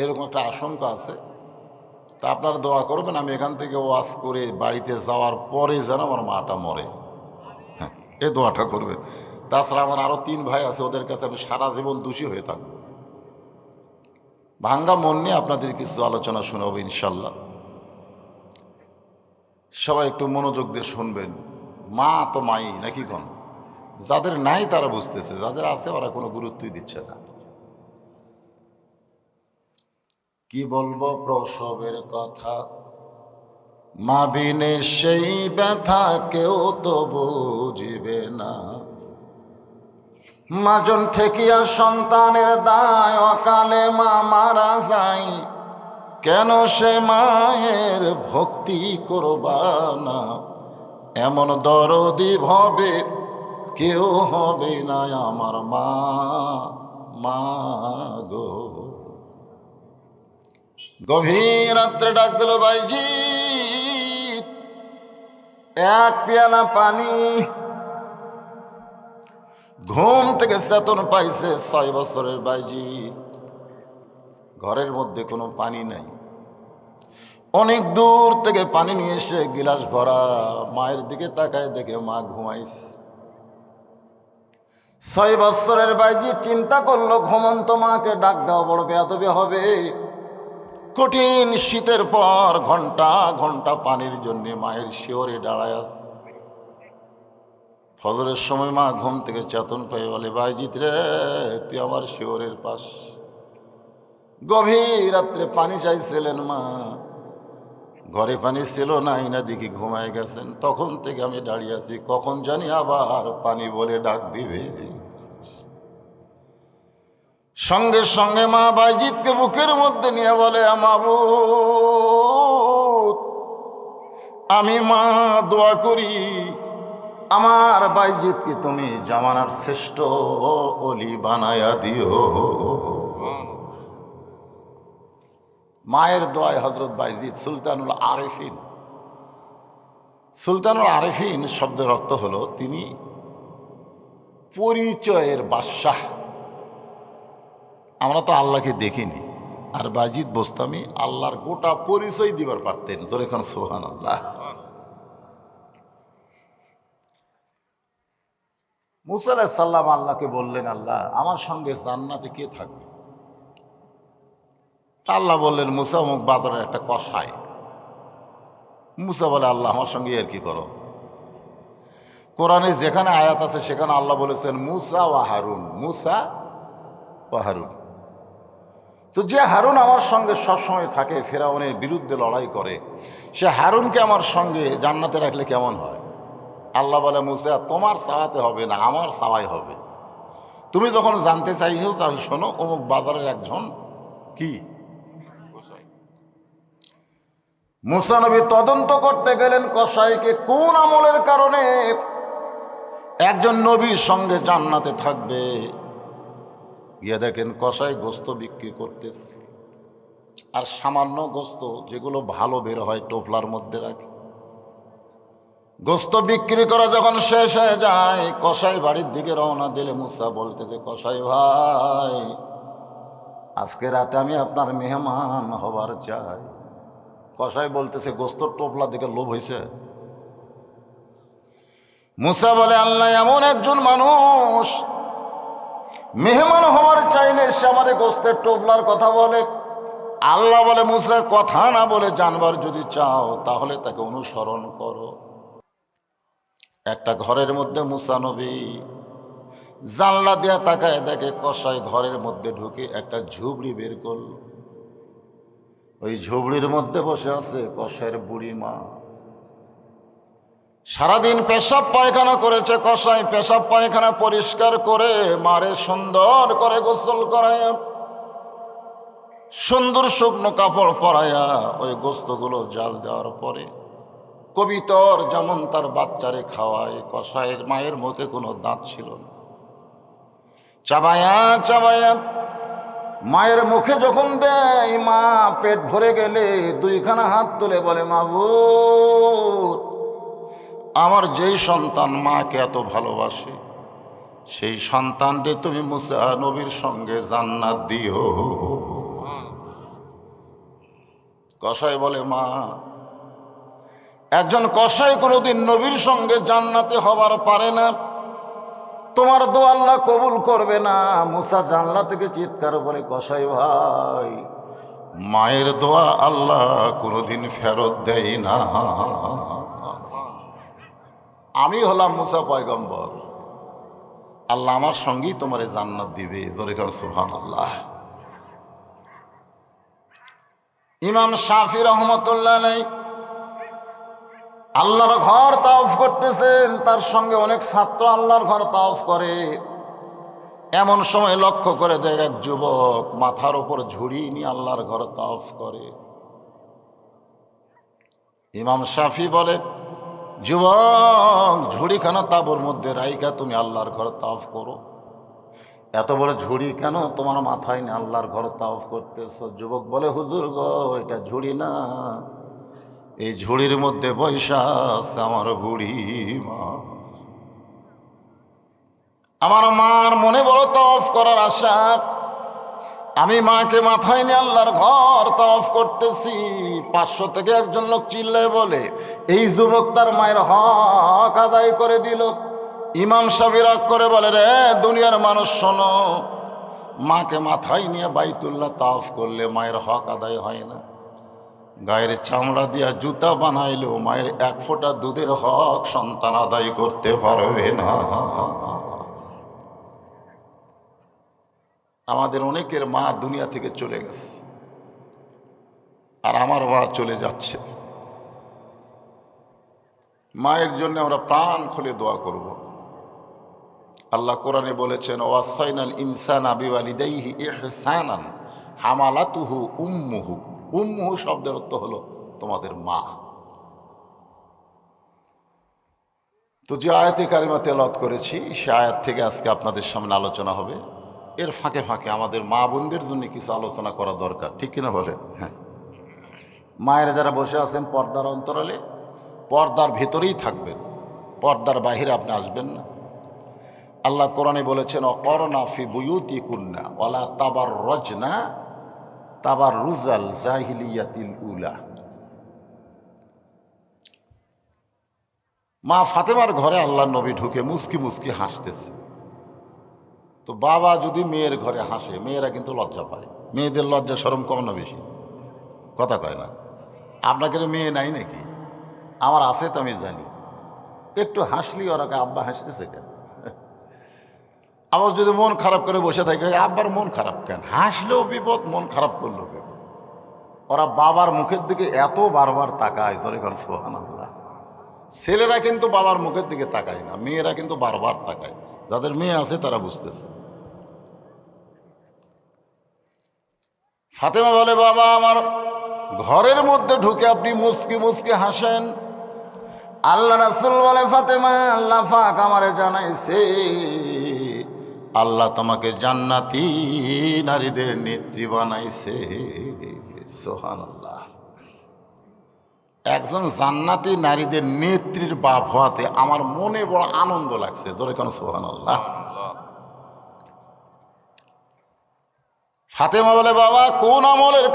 এরকম একটা আশঙ্কা আছে। তা আপনারা দোয়া করবেন আমি এখান থেকে ওয়াজ করে বাড়িতে যাওয়ার পরে যেন আমার মাটা মরে। হ্যাঁ, এ দোয়াটা করবেন। তাছাড়া আমার আরও 3 ভাই আছে, ওদের কাছে আমি সারা জীবন দোষী হয়ে থাকবো। ভাঙ্গা মন নিয়ে আপনাদের কিছু আলোচনা শোনাবো ইনশাল্লাহ। সবাই একটু মনোযোগ দিয়ে শুনবেন। মা তো মাই নাকি কোন, যাদের নাই তারা বুঝতেছে, যাদের আছে ওরা কোনো গুরুত্বই দিচ্ছে না। কি বলবো প্রসবের কথা, মা বিনে সেই ব্যথা কেউ তো বুঝবে না। মাজন ঠেকিয়া সন্তানের দায়, অকালে মা মারা যায়, কেন সে মায়ের ভক্তি করবা না। এমন দরদি ভবে কেউ হবে না আমার মা, মা গো। গভীর রাত্রে ডাক দিল ভাইজি, এক পেয়ালা পানি। ঘুম থেকে চেতন পাইছে 6 বছরের ভাইজি। ঘরের মধ্যে কোনো পানি নাই, অনেক দূর থেকে পানি নিয়ে এসে গিলাস ভরা। মায়ের দিকে তাকায় দেখে মা ঘুমাইছে। 6 বছরের ভাইজি চিন্তা করলো, ঘুমন্ত মাকে ডাক দেওয়া বড় বেয়াদবি হবে। কঠিন শীতের পর ঘন্টা ঘন্টা পানির জন্য মায়ের শিওরে দাঁড়ায় আছে। ফজরের সময় মা ঘুম থেকে চেতন পেয়ে বলে, ভাইজিৎ রে, তুই আমার শিওরের পাশ। গভীর রাত্রে পানি চাইছিলেন মা, ঘরে পানি ছিল না, না দেখি ঘুমায় গেছেন। তখন থেকে আমি দাঁড়িয়ে আছি, কখন জানি আবার পানি বলে ডাক দিবে। সঙ্গে সঙ্গে মা বাইজিৎকে বুকের মধ্যে নিয়ে বলে, মাবুদ, আমি মা দোয়া করি, আমার বাইজিৎকে তুমি জামানার শ্রেষ্ঠ অলি বানায়া দিও। মায়ের দোয়ায় হযরত বাইজিৎ সুলতানুল আরিফিন। সুলতানুল আরিফিন শব্দের অর্থ হলো তিনি পরিচয়ের বাদশাহ। আমরা তো আল্লাহকে দেখিনি, আর বাইজিৎ বোস্তামি আল্লাহর গোটা পরিচয় দিবার পারতেন। জোরে খান সুবহানাল্লাহ। মুসা আলাইহিস সালাম আল্লাহকে বললেন, আল্লাহ আমার সঙ্গে জান্নাতে কে থাকবে? আল্লাহ বললেন, মুসা অমুক বাজারের একটা কসাই। মুসা বলে, আল্লাহ আমার সঙ্গে আর কি করো? কোরআনে যেখানে আয়াত আছে সেখানে আল্লাহ বলেছেন মুসা ওয়া হারুন, মুসা ওয়া হারুন। তো যে হারুন আমার সঙ্গে সবসময় থাকে, ফেরাউনের বিরুদ্ধে লড়াই করে, সে হারুনকে আমার সঙ্গে জান্নাতে রাখলে কেমন হয়? আল্লাহ বলে, মুসা তোমার চাওয়াতে হবে না, আমার চাওয়াই হবে। তুমি যখন জানতে চাইছো তাহলে শোনো, অমুক বাজারের একজন কি মুসা নবী তদন্ত করতে গেলেন কসাইকে কোন আমলের কারণে একজন নবীর সঙ্গে জান্নাতে থাকবে। গিয়ে দেখেন কসাই গোস্ত বিক্রি করতেছে, আর সামান্য গোস্ত যেগুলো ভালো বের হয় টোপলার মধ্যে রাখে। গোস্ত বিক্রি করা যখন শেষ হয়ে যায়, কসাই বাড়ির দিকে রওনা দিলে মুসা বলতেছে, কসাই ভাই, আজকে রাতে আমি আপনার মেহমান হবার চাই। কসাই বলতেছে, গোস্তর টোপলা দিকে লোভ হয়েছে। মুসা বলে, আল্লাহ এমন একজন মানুষ মেহমান হওয়ার চাইলে সে আমাদের গোস্তের টোপলার কথা বলে। আল্লাহ বলে, মুসা কথা না বলে জানবার যদি চাও তাহলে তাকে অনুসরণ করো। একটা ঘরের মধ্যে মুসা নবী জানলা দিয়ে তাকায় দেখে কসাই ঘরের মধ্যে ঢুকে একটা ঝুবড়ি বের করল। ওই ঝুবড়ির মধ্যে বসে আছে কসাইয়ের বুড়ি মা। সারাদিন পেশাব পায়খানা করেছে কসাই, পেশাব পায়খানা পরিষ্কার করে মারে সুন্দর করে গোসল করায়, সুন্দর শুকনো কাপড় পরাইয়া ওই গোস্তগুলো জাল দেওয়ার পরে কবিতর যেমন তার বাচ্চারে খাওয়ায়, কসাইয়ের মায়ের মুখে কোনো দাঁত ছিল না। চাবায়া চাবায়া মায়ের মুখে যখন দেয়, মা পেট ভরে গেলে দুইখানা হাত তুলে বলে, মাবুদ, আমার যেই সন্তান মাকে এত ভালোবাসে সেই সন্তানকে তুমি মুসা নবীর সঙ্গে জান্নাত দিও। কসাই বলে, মা, একজন কসাই কোনোদিন নবীর সঙ্গে জান্নাতে হবার পারে না, তোমার দোয়া আল্লাহ কবুল করবে না। মুসা জানলা থেকে চিৎকার করে, কসাই ভাই, মায়ের দোয়া আল্লাহ কোনোদিন ফেরত দেয় না। আমি হলাম মুসা পয়গম্বর, আল্লাহ আমার সঙ্গেই তোমারে জান্নাত দিবে। জোরে কর সুবহানাল্লাহ। ইমাম শাফি রহমতুল্লাহ আলাইহি আল্লাহর ঘর তাওয়াফ করতেছেন, তার সঙ্গে অনেক ছাত্র আল্লাহর ঘর তাওয়াফ করে। এমন সময় লক্ষ্য করে দেখ, এক যুবক মাথার উপর ঝুড়ি নিয়ে আল্লাহর ঘর তাওয়াফ করে। ইমাম শাফি বলে, যুবক, ঝুড়িখানা তাঁবুর মধ্যে রাইখা তুমি আল্লাহর ঘর তাওয়াফ করো। এত বড় ঝুড়ি কেন তোমার মাথায় নিয়ে আল্লাহর ঘর তাওয়াফ করতেছ? যুবক বলে, হুজুর গো, এটা ঝুড়ি না, এই ঝুড়ির মধ্যে বৈশা আছে আমার বুড়ি মা। আমার মার মনে বড় তাওয়াফ করার আশা, আমি মাকে মাথায় নিয়ে আল্লাহর ঘর তাওয়াফ করতেছি। 500 থেকে একজন লোক চিল্লায় বলে, এই যুবক তার মায়ের হক আদায় করে দিল। ইমাম সাহেব রাগ করে বলে, রে দুনিয়ার মানুষ শোনো, মাকে মাথায় নিয়ে বাইতুল্লাহ তাওয়াফ করলে মায়ের হক আদায় হয় না। গায়ের চামড়া দিয়া জুতা বানাইলেও মায়ের 1 ফোঁটা দুধের হক সন্তান আদায় করতে পারবে না। আমাদের অনেকের মা দুনিয়া থেকে চলে গেছে, আর আমার মা চলে যাচ্ছে। মায়ের জন্য আমরা প্রাণ খুলে দোয়া করব। আল্লাহ কোরআনে বলেছেন, ওয়াসাইনাল ইনসানা বিওয়ালিদাইহি ইহসানান হামালাতুহু উম্মুহু। উম্মুহু শব্দের অর্থ হলো তোমাদের মা। তো যে আয়াতে কারিমা তেলাওয়াত করেছি, সে আয়াত থেকে আজকে আপনাদের সামনে আলোচনা হবে। এর ফাঁকে ফাঁকে আমাদের মা বোনদের জন্য কিছু আলোচনা করা দরকার, ঠিক কিনা বলে? হ্যাঁ, মায়েরা যারা বসে আছেন পর্দার অন্তরালে, পর্দার ভেতরেই থাকবেন, পর্দার বাহিরে আপনি আসবেন না। আল্লাহ কোরআনে বলেছেন, অকরনা ফি বুয়ুতিকুন্না ওয়ালা তাবাররাজনা তাবাররুজাল জাহিলিয়াতিল উলা। মা ফাতেমার ঘরে আল্লাহ নবী ঢুকে মুস্কি মুস্কি হাসতেছে। তো বাবা যদি মেয়ের ঘরে হাসে, মেয়েরা কিন্তু লজ্জা পায়। মেয়েদের লজ্জা শরম কম না বেশি? কথা কয় না? আপনাকে মেয়ে নাই নাকি? আমার আছে তো, আমি জানি। একটু হাসলি ওরা আব্বা হাসতেছে কেন? আবার যদি মন খারাপ করে বসে থাকে, আব্বার মন খারাপ কেন? হাসলেও বিপদ, মন খারাপ করলেও বিপদ। ওরা বাবার মুখের দিকে এত বারবার তাকায়, ধরে গেল সুবহানাল্লাহ। ছেলেরা কিন্তু বাবার মুখের দিকে তাকায় না, মেয়েরা কিন্তু বারবার তাকায়। যাদের মেয়ে আছে তারা বুঝতেছে। ফাতেমা বলে, বাবা, আমার ঘরের মধ্যে ঢুকে আপনি মুস্কি মুস্কি হাসেন। আল্লাহ রাসূল বলে, ফাতেমা, আল্লাহ পাক আমারে জানাইছে, আল্লাহ তোমাকে জান্নাতি নারীদের নেত্রী বানাইছে। সুবহানাল্লাহ। একজন জান্নাতি নারীদের নেত্রীর বাপ হওয়াতে আমার মনে বড় আনন্দ লাগছে। ধরে কেন? সুবহানাল্লাহ। ফাতেমা বলে, বাবা, কোন আমলের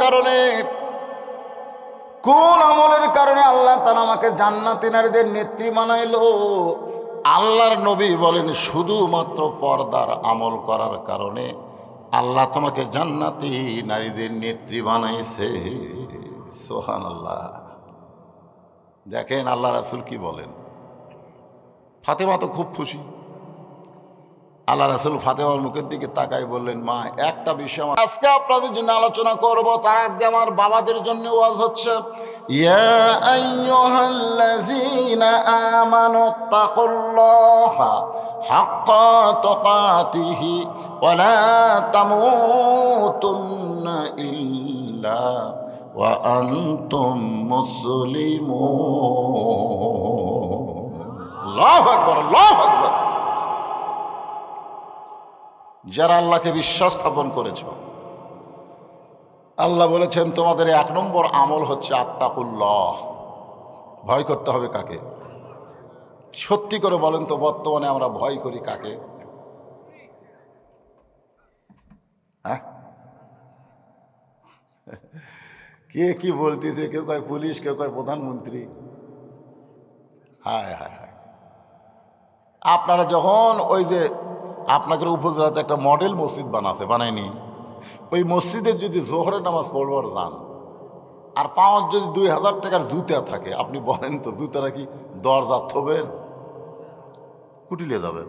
কারণে আল্লাহ তাআলা আমাকে জান্নাতি নারীদের নেত্রী বানাইলো? আল্লাহর নবী বলেন, শুধুমাত্র পর্দার আমল করার কারণে আল্লাহ তোমাকে জান্নাতি নারীদের নেত্রী বানাইছে। সুবহানাল্লাহ। দেখেন আল্লাহ রাসূল কি বলেন। ফাতেমা তো খুব খুশি। আল্লাহ রাসূল ফাতেমার মুখের দিকে তাকাই বললেন, মা, একটা বিষয় আজকে আপনাদের জন্য আলোচনা করব, তার আগে আমার বাবাদের জন্য ওয়াজ হচ্ছে। ইয়া আইয়ুহাল্লাযীনা আমানু তাকুল্লাহা হাক্কা তুকাতিহি ওয়া লা তামুতুন্না ইল্লা ওয়া আনতুম মুসলিমুন। আল্লাহু আকবার, আল্লাহু আকবার। যারা আল্লাহকে বিশ্বাস স্থাপন করেছ, আল্লাহ বলেছেন তোমাদের 1 নম্বর আমল হচ্ছে আত্তাকুল্লাহ। ভয় করতে হবে কাকে? সত্যি করে বলেন তো, বর্তমানে আমরা ভয় করি কাকে? হ্যাঁ, কে কি বলতেছে? কেউ কয় পুলিশ, কেউ কয় প্রধানমন্ত্রী। হায় হায় হায়। আপনারা যখন ওই যে আপনাদের উপজেলাতে একটা মডেল মসজিদ বানায়নি, ওই মসজিদে যদি জোহরের নামাজ পড়বার যান আর পাওয়ার যদি 2000 টাকার জুতা থাকে, আপনি বলেন তো জুতাটা কি দরজা থবেন? কুটিলে যাবেন।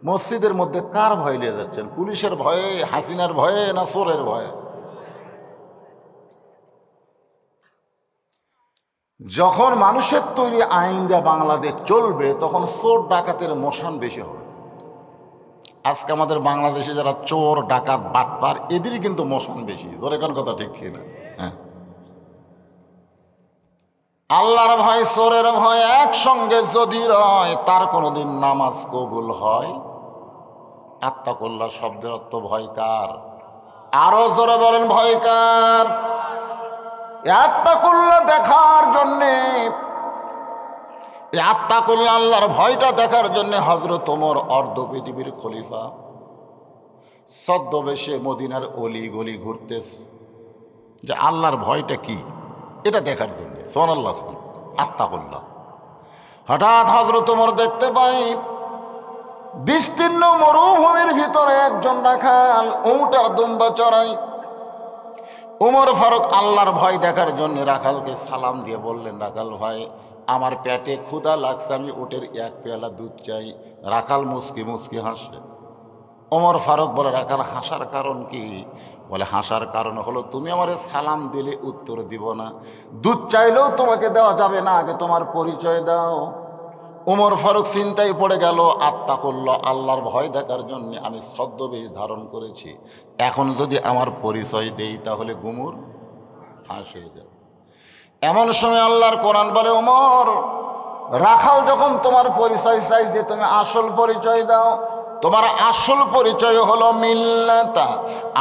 মসজিদের মধ্যে কার ভয় নিয়ে যাচ্ছেন? পুলিশের ভয়ে, হাসিনার ভয়ে, না চোরের ভয়ে? যখন মানুষের তৈরি আইন দিয়ে বাংলাদেশ চলবে, তখন চোর ডাকাতের মশান বেশি হবে। আজকে আমাদের বাংলাদেশে যারা চোর ডাকাত বাটপার, এদেরই কিন্তু মশান বেশি। জোরে কোন কথা ঠিক কিনা? হ্যাঁ, আল্লাহর ভয় চোরের ভয় একসঙ্গে যদি রয়, তার কোনোদিন নামাজ কবুল হয়? আত্তাকুল্লাহ শব্দের অর্থ ভয় কার? আরো জোরে বলেন, ভয় কার? আত্তাকুল্লাহ দেখার জন্যে, আত্তাকুল্লাহ আল্লাহর ভয়টা দেখার জন্য হযরত ওমর অর্ধ পৃথিবীর খলিফা ছদ্মবেশে মদিনার অলি গলি ঘুরতেছে, যে আল্লাহর ভয়টা কি এটা দেখার জন্য। সুবহানাল্লাহ, আত্তাকুল্লাহ। হঠাৎ হযরত ওমর দেখতে পাই বিস্তীর্ণ মরুভূমির ভিতরে একজন রাখাল উট আর দুম্বা চড়াই। ওমর ফারুক আল্লাহর ভয় দেখার জন্য রাখালকে সালাম দিয়ে বললেন, রাখাল ভাই, আমার পেটে ক্ষুধা লাগছে, আমি উটের 1 পেয়ালা দুধ চাই। রাখাল মুচকি মুচকি হাসে। ওমর ফারুক বলে, রাখাল হাসার কারণ কি? বলে, হাসার কারণ হলো তুমি আমারে সালাম দিলে উত্তর দিব না, দুধ চাইলেও তোমাকে দেওয়া যাবে না, আগে তোমার পরিচয় দাও। ওমর ফারুক চিন্তায় পড়ে গেল, আত্তাকুল্লাহ আল্লাহর ভয় দেখার জন্য আমি ছদ্মবেশ ধারণ করেছি, এখন যদি আমার পরিচয় দেই তাহলে গুমুর ফাঁস হয়ে যাবে। এমন সময় আল্লাহর কোরআন বলে, ওমর, রাখাল যখন তোমার পরিচয় চাইছে, তুমি আসল পরিচয় দাও। তোমার আসল পরিচয় হলো মিল্লাতা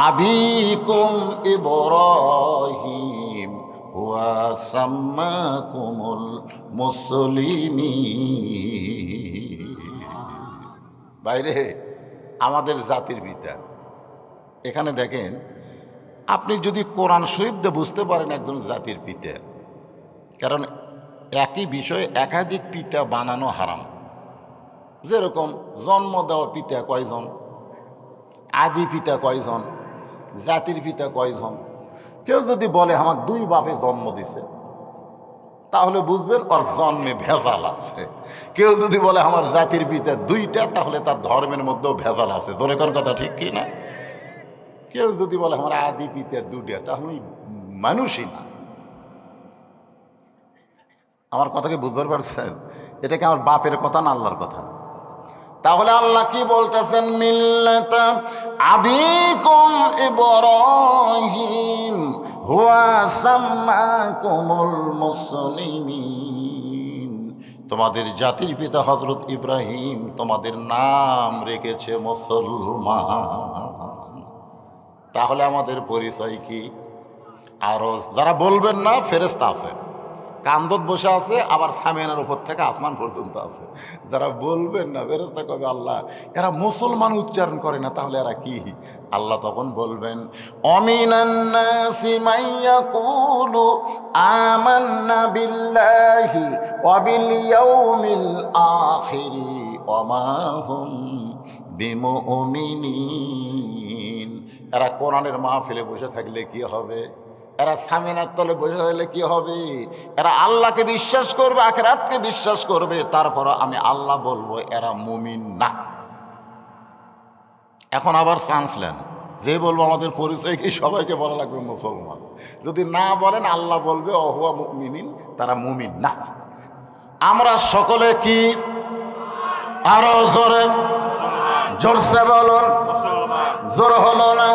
আবিকুম ইব্রাহিম ওয়া সাম্মাকুমুল মুসলিমিন। বাইরে আমাদের জাতির পিতা। এখানে দেখেন, আপনি যদি কোরআন শরীফ দিয়ে বুঝতে পারেন একজন জাতির পিতা, কারণ একই বিষয়ে একাধিক পিতা বানানো হারাম। যেরকম জন্ম দেওয়া পিতা কয়জন, আদি পিতা কয়জন, জাতির পিতা কয়জন। কেউ যদি বলে আমার 2 বাপে জন্ম দিছে, তাহলে বুঝবেন ওর জন্মে ভেজাল আছে। কেউ যদি বলে আমার জাতির পিতা 2টা, তাহলে তার ধর্মের মধ্যেও ভেজাল আছে। জোরে কোন কথা ঠিক কি না? কেউ যদি বলে আমার আদি পিতা 2টা, তাহলে মানুষই না। আমার কথাকে বুঝতে পারছেন? এটা কি আমার বাপের কথা না আল্লাহর কথা? তাহলে আল্লাহ কি বলতেছেন? মিল্লাতা আবিকুম ইব্রাহিম হুয়া সাম্মাকুমুল মুসলিমিন। তোমাদের জাতির পিতা হযরত ইব্রাহিম তোমাদের নাম রেখেছে মুসলমান। তাহলে আমাদের পরিচয় কি? আরো যারা বলবেন না, ফেরেশতা আছে, কান্দত বসে আছে, আবার সামিয়ানার উপর থেকে আসমান পর্যন্ত আছে। যারা বলবেন না, ফেরেশতা কবে আল্লাহ এরা মুসলমান উচ্চারণ করে না, তাহলে এরা কি? আল্লাহ তখন বলবেন, অমিনান নাসি মান ইয়াকুলু আমান্না বিল্লাহি ওয়া বিল ইয়াউমিল আখিরি ওয়া মা হুম বিমুমিনিন। এরা কোরআনের মাহফিলে বসে থাকলে কি হবে? এরা সামিনার তলে বসে থাকলে কি হবে? এরা আল্লাহকে বিশ্বাস করবে, আখিরাতকে বিশ্বাস করবে, তারপর আমি আল্লাহ বলবো এরা মুমিন না। এখন আবার চান্স নেন, যে বলবো আমাদের পরিচয় কি, সবাইকে বলা লাগবে মুসলমান। যদি না বলেন, আল্লাহ বলবে অহুয়া মুমিনিন, তারা মুমিন না। আমরা সকলে কি? আরো জোরে, জোরসে বলুন। জোর হলো না?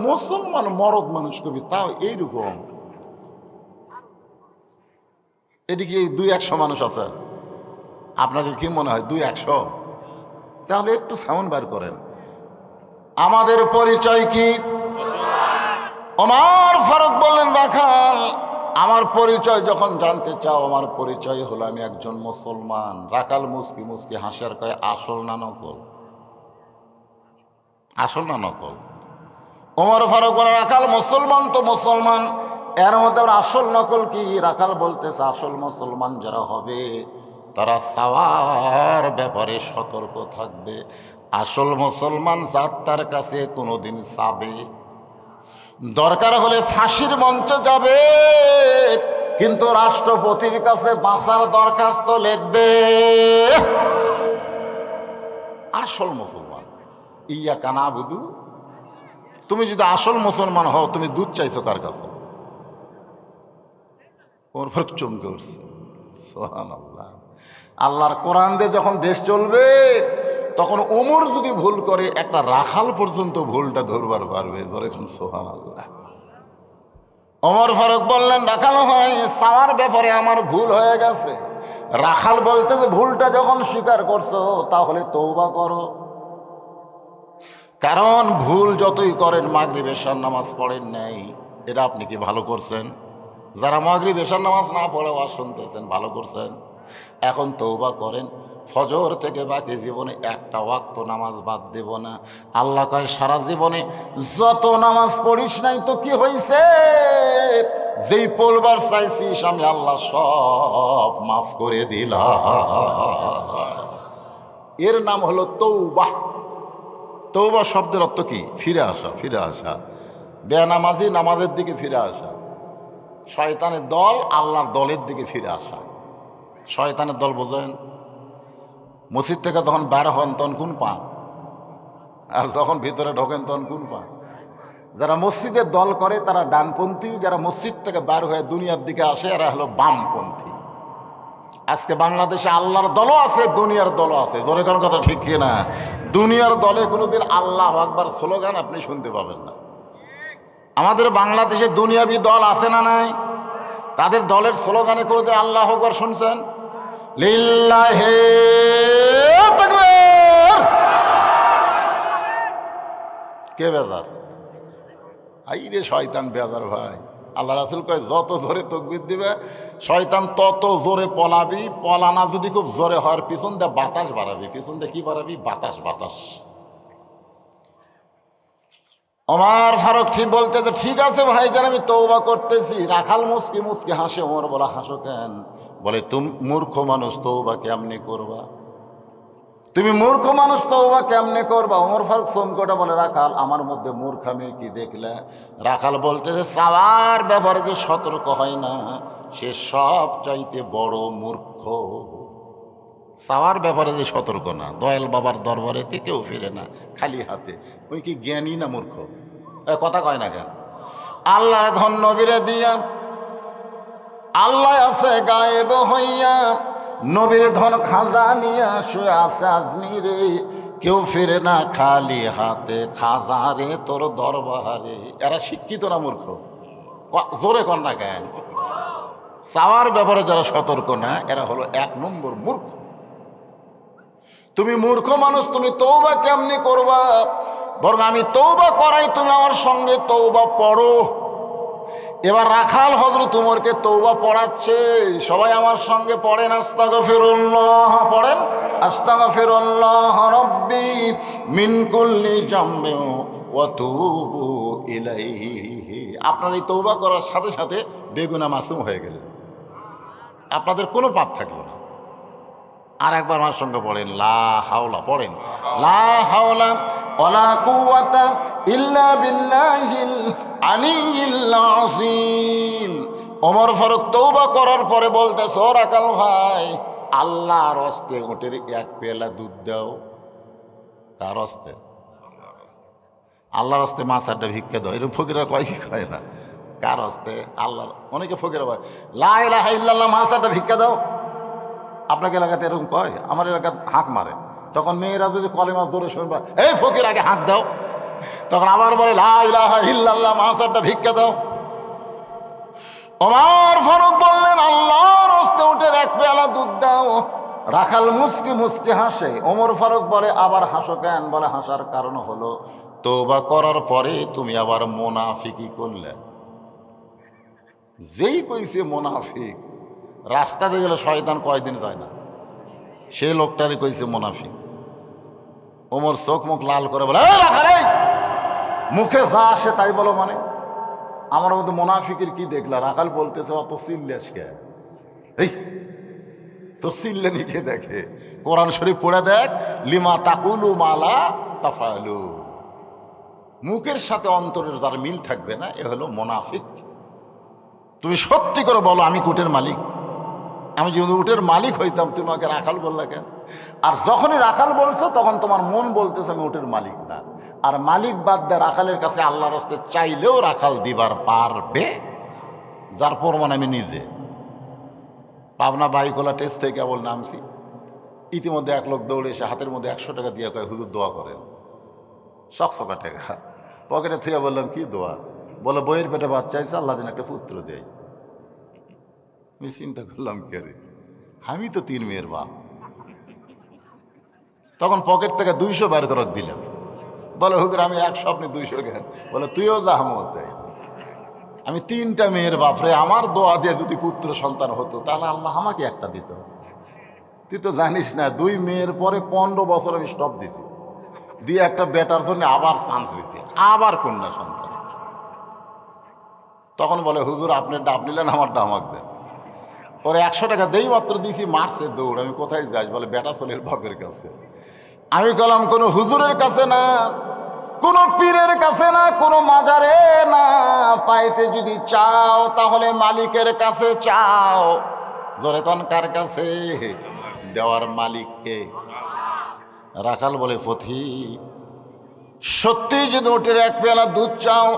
মুসলমান মরদ মানুষ কবি, তাও এইরকম। এদিকে 200-100 মানুষ আছে, আপনাদের কি মনে হয় 200? তাহলে একটু সাউন্ড বার করেন। আমাদের পরিচয় কি? ওমর ফারুক বললেন, রাখাল আমার পরিচয় যখন জানতে চাও, আমার পরিচয় হলো আমি একজন মুসলমান। রাখাল মুস্কি মুস্কি হাসিয়ার কয়, আসল না নকল? আসল না নকল? ওমর ফারুক বলে, রাখাল মুসলমান তো মুসলমান, এর মধ্যে আসল নকল কি? রাখাল বলতেছে, আসল মুসলমান যারা হবে তারা সাওয়ার ব্যাপারে সতর্ক থাকবে। আসল মুসলমান তার কাছে কোনোদিন চাবে, দরকার হলে ফাঁসির মঞ্চে যাবে, কিন্তু রাষ্ট্রপতির কাছে বাঁচার দরখাস্ত লিখবে। আসল মুসলমান। ইয়াকা নাবুদু, তুমি যদি আসল মুসলমান হও, তুমি দুধ চাইছো কার কাছে? ওর পর চমকে উঠছে, সুবহানাল্লাহ। আল্লাহর কোরআন দিয়ে যখন দেশ চলবে, তখন ওমর যদি ভুল করে, একটা রাখাল পর্যন্ত ভুলটা ধরবার পারবে। ধরে এখন সুবহানাল্লাহ। ওমর ফারুক বললেন, রাখাল হয় সাওয়ার ব্যাপারে আমার ভুল হয়ে গেছে। রাখাল বলতে যে ভুলটা যখন স্বীকার করছো, তাহলে তওবা করো। কারণ ভুল যতই করেন, মাগরিব এশার নামাজ পড়েন নাই, এটা আপনি কি ভালো করছেন? যারা মাগরিব এশার নামাজ না পড়ে ওয়াজ শুনতেছেন, ভালো করছেন। এখন তওবা করেন, ফজর থেকে বাকি জীবনে একটা ওয়াক্ত নামাজ বাদ দেব না। আল্লাহ কয়, সারা জীবনে যত নামাজ পড়িস নাই তো কি হয়েছে? যেই পড়বার চাইছিস আমি আল্লাহ সব মাফ করে দিলাম। এর নাম হলো তওবা। তওবা শব্দের অর্থ কি? ফিরে আসা, ফিরে আসা। বেনামাজি নামাজের দিকে ফিরে আসা, শয়তানের দল আল্লাহর দলের দিকে ফিরে আসা। শয়তানের দল বোঝেন? মসজিদ থেকে যখন বের হন তখন কোন পা, আর যখন ভিতরে ঢোকেন তখন কোন পা। যারা মসজিদের দল করে তারা ডানপন্থী, যারা মসজিদ থেকে বের হয়ে দুনিয়ার দিকে আসে এরা হলো বামপন্থী। আজকে বাংলাদেশে আল্লাহর দলও আছে, দুনিয়ার দলও আছে। জোরে কোন কথা ঠিক কিনা? দুনিয়ার দলে কোনোদিন আল্লাহ আকবার স্লোগান আপনি শুনতে পাবেন না। আমাদের বাংলাদেশে দুনিয়াবি দল আছে না নাই? তাদের দলের স্লোগানে কোনোদিন আল্লাহ আকবার শুনছেন? লিল্লাহে তাকবীর। কে বেজার? আই রে শয়তান বেজার ভাই। আল্লাহ রাসূল কয়, যত জোরে তাকবীর দিবে শয়তান তত জোরে পলাবি। পলানা যদি খুব জোরে হয়, পিছন দিয়ে বাতাস বাড়াবি। পিছন দিয়ে কি বাড়াবি? বাতাস, বাতাস। ওমর ফারুক ঠিক বলতেছে, ঠিক আছে ভাইজান, আমি তওবা করতেছি। রাখাল মুস্কি মুস্কি হাসে। ওমর বলা, হাসো কেন? বলে, তুমি মূর্খ মানুষ, তওবা কেমনে করবা? তুমি মূর্খ মানুষ, তওবা কেমনে করবা? ওমর ফারুক চমকটা বলে, রাখাল আমার মধ্যে মূর্খামির কি দেখলে? রাখাল বলতেছে, সাওয়ার ব্যাপারে যে সতর্ক হয় না, সে সব চাইতে বড় মূর্খ। সাওয়ার ব্যাপারে যে সতর্ক না, দয়াল বাবার দরবারেতে কেউ ফিরে না খালি হাতে, ওই কি জ্ঞানী না মূর্খ? কথা কয় না কেন? আল্লাহর ধন নবীরে দিয়া, আল্লাহ আছে গায়েব হইয়া, নবীর ধন খাজা নিয়া শুয়ে আছে আজমিরে, কেউ ফিরে না খালি হাতে, খাজা রে তোর দরবারে। এরা শিক্ষিত না মূর্খ? জোরে কর না কেন? চাওয়ার ব্যাপারে যারা সতর্ক না, এরা হলো 1 নম্বর মূর্খ। তুমি মূর্খ মানুষ, তুমি তওবা কেমনি করবা? বরং আমি তওবা করাই, তুমি আমার সঙ্গে তওবা পড়ো। এবার রাখাল হযরত উমরকে তওবা পড়াচ্ছে। সবাই আমার সঙ্গে পড়েন, আস্তাগফিরুল্লাহ। পড়েন, আস্তাগফিরুল্লাহ রাব্বি মিন কুল্লি জামবি ওয়া তুবু ইলাইহি। আপনার এই তওবা করার সাথে সাথে বেগুনাহ মাসুম হয়ে গেলেন, আপনাদের কোনো পাপ থাকলো না। আর একবার আমার সঙ্গে পড়েন, লা হাওলা। পড়েন, লা হাওলা ওয়ালা কুওয়াতা ইল্লা বিল্লাহিল আলিয়্যিল আযীম। ওমর ফারুক তওবা করার পরে বলতেছে, ও রাখাল ভাই, আল্লাহর হস্তে ওটের 1 পেয়ালা দুধ দাও। কার হস্তে? আল্লাহর হস্তে মাছ আড্ডা ভিক্ষা দাও। এরকম ফকিরা কয় কি কয় না? কার হস্তে? আল্লাহর। অনেকে ফকিরা বলে, লা ইলাহা ইল্লাল্লাহ, মাছ আড্ডা ভিক্ষা দাও। আপনাকে এলাকাতে এরকম কয়? আমার এলাকায় হাঁক মারে। তখন মেয়েরা যদি কলেমা জোরে শুনবা, এই ফকির আগে হাঁক দাও, তখন আবার বলে, লা ইলাহা ইল্লাল্লাহ, মাছ আড্ডা ভিক্ষা দাও। ওমর ফারুক বললেন, আল্লাহর হস্তে উটের 1 পেয়ালা দুধ দাও। রাখাল মুচকি মুচকি হাসে। ওমর ফারুক বলে, আবার হাসো কেন? বলে, হাসার কারণ হলো তওবা করার পরে তুমি আবার মুনাফিকি করলে। যেই কইছে মুনাফিক, রাস্তাতে গেলে শয়তান কয়দিন যায় না, সেই লোকটারই কইছে মুনাফিক। ওমর চোখ মুখ লাল করে বলে, রাখাল, মুখে যা আসে তাই বলো মানে? আমার মধ্যে মুনাফিকের কি দেখলা? রাখাল বলতেছে, অত চিল্লাস কে? এই তোর চিল্লানি কে দেখে? কোরআন শরীফ পড়ে দেখ, লিমা তাকুলু মালা তাফালু। মুখের সাথে অন্তরের যার মিল থাকবে না, এ হলো মুনাফিক। তুমি সত্যি করে বলো, আমি উটের মালিক। আমি যদি উটের মালিক হইতাম, তুমি আমাকে রাখাল বললা কেন? আর যখনই রাখাল বলছো, তখন তোমার মন বলতেছে আমি উটের মালিক না। আর মালিক বাদ দিয়ে রাখালের কাছে আল্লাহর রাস্তায় চাইলেও রাখাল দিবার পারবে, যার প্রমাণ আমি নিজে। পাবনা বাইকোলা টেস্ট থেকে কেবল নামছি, ইতিমধ্যে এক লোক দৌড়ে এসে হাতের মধ্যে 100 টাকা দিয়ে কয়, হুজুর দোয়া করেন। শকশকা টাকা পকেটে থুয়ে বললাম, কি দোয়া? বলে, বইয়ের পেটে বাচ্চা আছে, আল্লাহ যেন একটা পুত্র দেয়। আমি চিন্তা করলাম, কে রে, আমি তো 3 মেয়ের বাপ। তখন পকেট থেকে 200 বের করে দিলাম। বলে, হুজুর আমি 100, আপনি 200 কেন? বলে, তুইও জাহমত। আমি 3টা মেয়ের বাপ রে, আমার দোয়া দিয়ে যদি পুত্র সন্তান হতো, তাহলে আল্লাহ আমাকে একটা দিত। তুই তো জানিস না, 2 মেয়ের পরে 15 বছর আমি স্টপ দিছি, দিয়ে একটা বেটার জন্য আবার চান্স হয়েছে, আবার কন্যা সন্তান। তখন বলে, হুজুর আপনার ডাব নিলেন, আমার ডামাক দেন। ওরে 100 টাকা দেই মাত্র দিছি, মারছে দৌড়। আমি কোথায় যাই? বলে, বেটা ছেলের বাপের কাছে। আমি গেলাম কোনো হুজুরের কাছে না, কোনো পীরের কাছে না, কোনো মাজারে না। পাইতে যদি চাও তাহলে মালিকের কাছে চাও। জোরে কোন, কার কাছে? দেওয়ার মালিককে। রাখাল বলে, পথিক, সত্যি যদি ওটের 1 পেয়ালা দুধ চাও,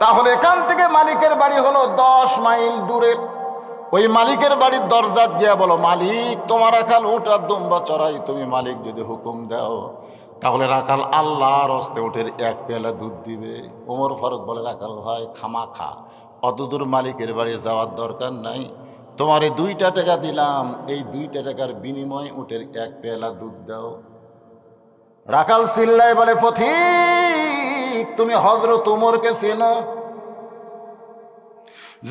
তাহলে এখান থেকে মালিকের বাড়ি হলো 10 মাইল দূরে। ওই মালিকের বাড়ির দরজা গিয়া বলো, মালিক তোমার রাখাল উট আর দুম্বা চড়াই, তুমি মালিক যদি হুকুম দাও, তাহলে রাখাল আল্লাহর হস্তে উটের 1 পেয়ালা দুধ দিবে। ওমর ফারুক বলে, রাখাল ভাই খামাখা অতদূর মালিকের বাড়ি যাওয়ার দরকার নাই। তোমার এই 2টা টাকা দিলাম, এই 2টা টাকার বিনিময়ে উটের 1 পেয়ালা দুধ দাও। রাখাল চিল্লায় বলে, পথিক তুমি হযরত উমরকে চেনো?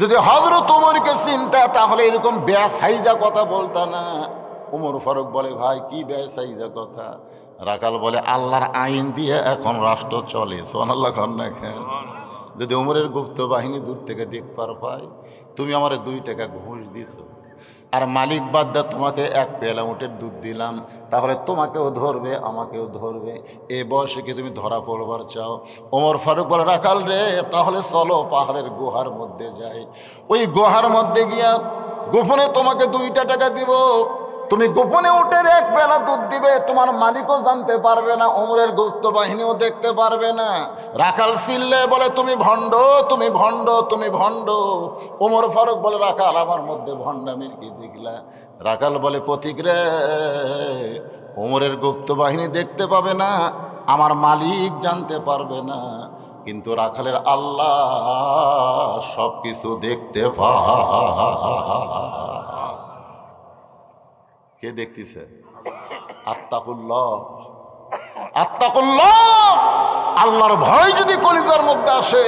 যদি হযরত উমরকে চিনতা, তাহলে এরকম বেসাইজা কথা বলতা না। উমর ফারুক বলে, ভাই কি বেসাইজা কথা? রাখাল বলে, আল্লাহর আইন দিয়ে এখন রাষ্ট্র চলে। সুবহানাল্লাহ খান না খান? যদি উমরের গুপ্ত বাহিনী দূর থেকে দেখবার পায়, তুমি আমার 2 টাকা ঘুষ দিছো, আর মালিক বাদ দা তোমাকে 1 পেয়ালা উটের দুধ দিলাম, তাহলে তোমাকেও ধরবে, আমাকেও ধরবে। এ বয়সে কি তুমি ধরা পড়বার চাও? ওমর ফারুক বলে, রাখাল রে, তাহলে চলো পাহাড়ের গুহার মধ্যে যাই। ওই গুহার মধ্যে গিয়া গোপনে তোমাকে 2টা টাকা দিব, তুমি গোপনে উটের 1 পেয়ালা দুধ দিবে, তোমার মালিকও জানতে পারবে না, ওমরের গুপ্ত বাহিনীও দেখতে পারবে না। রাখাল চিল্লে বলে, তুমি ভণ্ড, তুমি ভণ্ড, তুমি ভণ্ড। ওমর ফারুক বলে, রাখাল আমার মধ্যে ভণ্ডামির কি দেখলা? রাখাল বলে, পথিক রে, ওমরের গুপ্ত বাহিনী দেখতে পাবে না, আমার মালিক জানতে পারবে না, কিন্তু রাখালের আল্লাহ সব কিছু দেখতে পায়। কে দেখতেছে? আত্তাকুল্লাহ, আত্তাকুল্লাহ। আল্লাহর ভয় যদি কলিজার মধ্যে আসে,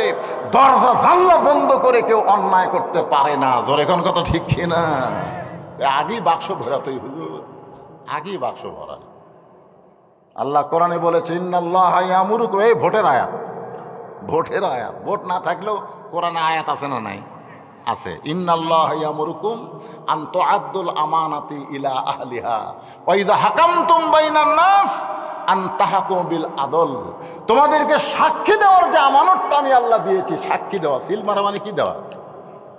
দরজা জানলা বন্ধ করে কেউ অন্যায় করতে পারে না। জোরে কোন কথা ঠিক কিনা? আগেই বাক্স ভরাতই হুজুর, আগেই বাক্স ভরা। আল্লাহ কোরআনে বলেছে, ইন্নাল্লাহা ইয়ামুরুকুম, এই ভোটের আয়াত, ভোটের আয়াত। ভোট না থাকলেও কোরআনে আয়াত আছে না নাই? আছে। ইন্নাল্লাহা ইয়ামুরুকুম আন তুআদ্দুল আমানাতি ইলা আহলিহা ওয়া ইযা হাকামতুম বাইনান নাস আন তাহকুমু বিল আদল। তোমাদেরকে সাক্ষী দেওয়ার যে আমানতটা আমি আল্লাহ দিয়েছি, সাক্ষী দেওয়া, সিল মারা মানে কি দেওয়া?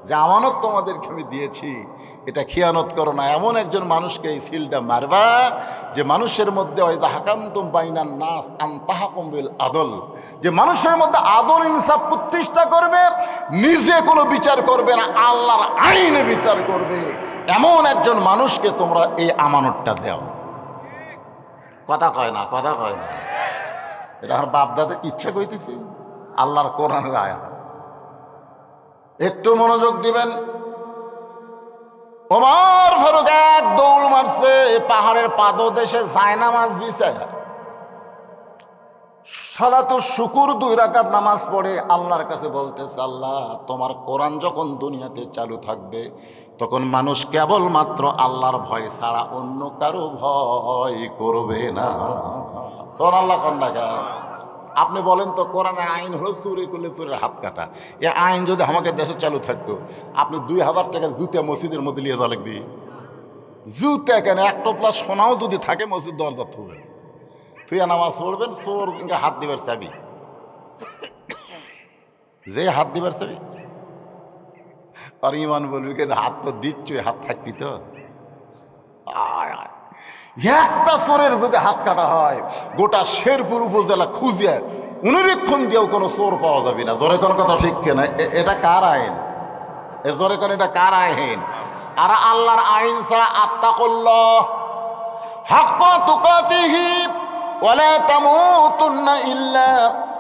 যে আমানত তোমাদেরকে আমি দিয়েছি, এটা খিয়ানত করো না। এমন একজন মানুষকে এই সিলটা মারবা যে মানুষের মধ্যে ওয়া ইযা হাকামতুম বাইনান নাস আন তাহকুমু বিল আদল, যে মানুষের মধ্যে আদল ইনসাফ প্রতিষ্ঠা করবে, নিজে কোনো বিচার করবে না, আল্লাহর আইনে বিচার করবে, এমন একজন মানুষকে তোমরা এই আমানতটা দাও। কথা কয় না, কথা কয় না। এটা আমার বাপদাদের ইচ্ছা কইতেছি, আল্লাহর কোরআনের আয়াত। একটু মনোযোগ দিবেন। ওমর ফারুক এক দৌড় মারছে পাহাড়ের পাদদেশে জায়নামাজ বিছায় সালাতুল শুকুর 2 রাকাত নামাজ পড়ে আল্লাহর কাছে বলতেছে, আল্লাহ তোমার কোরআন যখন দুনিয়াতে চালু থাকবে তখন মানুষ কেবলমাত্র আল্লাহর ভয় ছাড়া অন্য কারো ভয় করবে না। সুবহানাল্লাহ কন্যা। আপনি বলেন তো, কোরআনের আইন হলো চুরি করলে চোরের হাত কাটা। এ আইন যদি আমাকে দেশে চালু থাকতো, আপনি 2000 টাকার জুতা মসজিদের মধ্যে নিয়ে যাওয়া লাগবে। জুতা কেন, 1 টোপলা সোনাও যদি থাকে মসজিদ দরজা থুবে, তুই নামাজ পড়বেন, চোর হাত দিবার চাবি, যে হাত দিবার চাবি আর ইমান বলবি কিন্তু হাত তো দিচ্ছ, হাত থাকবি তো। একটা চোরের যদি হাত কাটা হয় গোটা শেরপুর উপজেলা খুঁজে অনুবীক্ষণ দিয়েও কোনো চোর পাওয়া যাবে না। জোরে কোন কথা ঠিক কেনা? এটা কার আইন? জোরে কোন এটা কার আইন? আর আল্লাহর আইন ছাড়া আত্তাকুল্লাহ হাক্কা তুকাতিহি ওয়ালা তামুতুন্না ইল্লা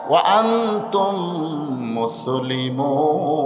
ওয়া আনতুম মুসলিমুন।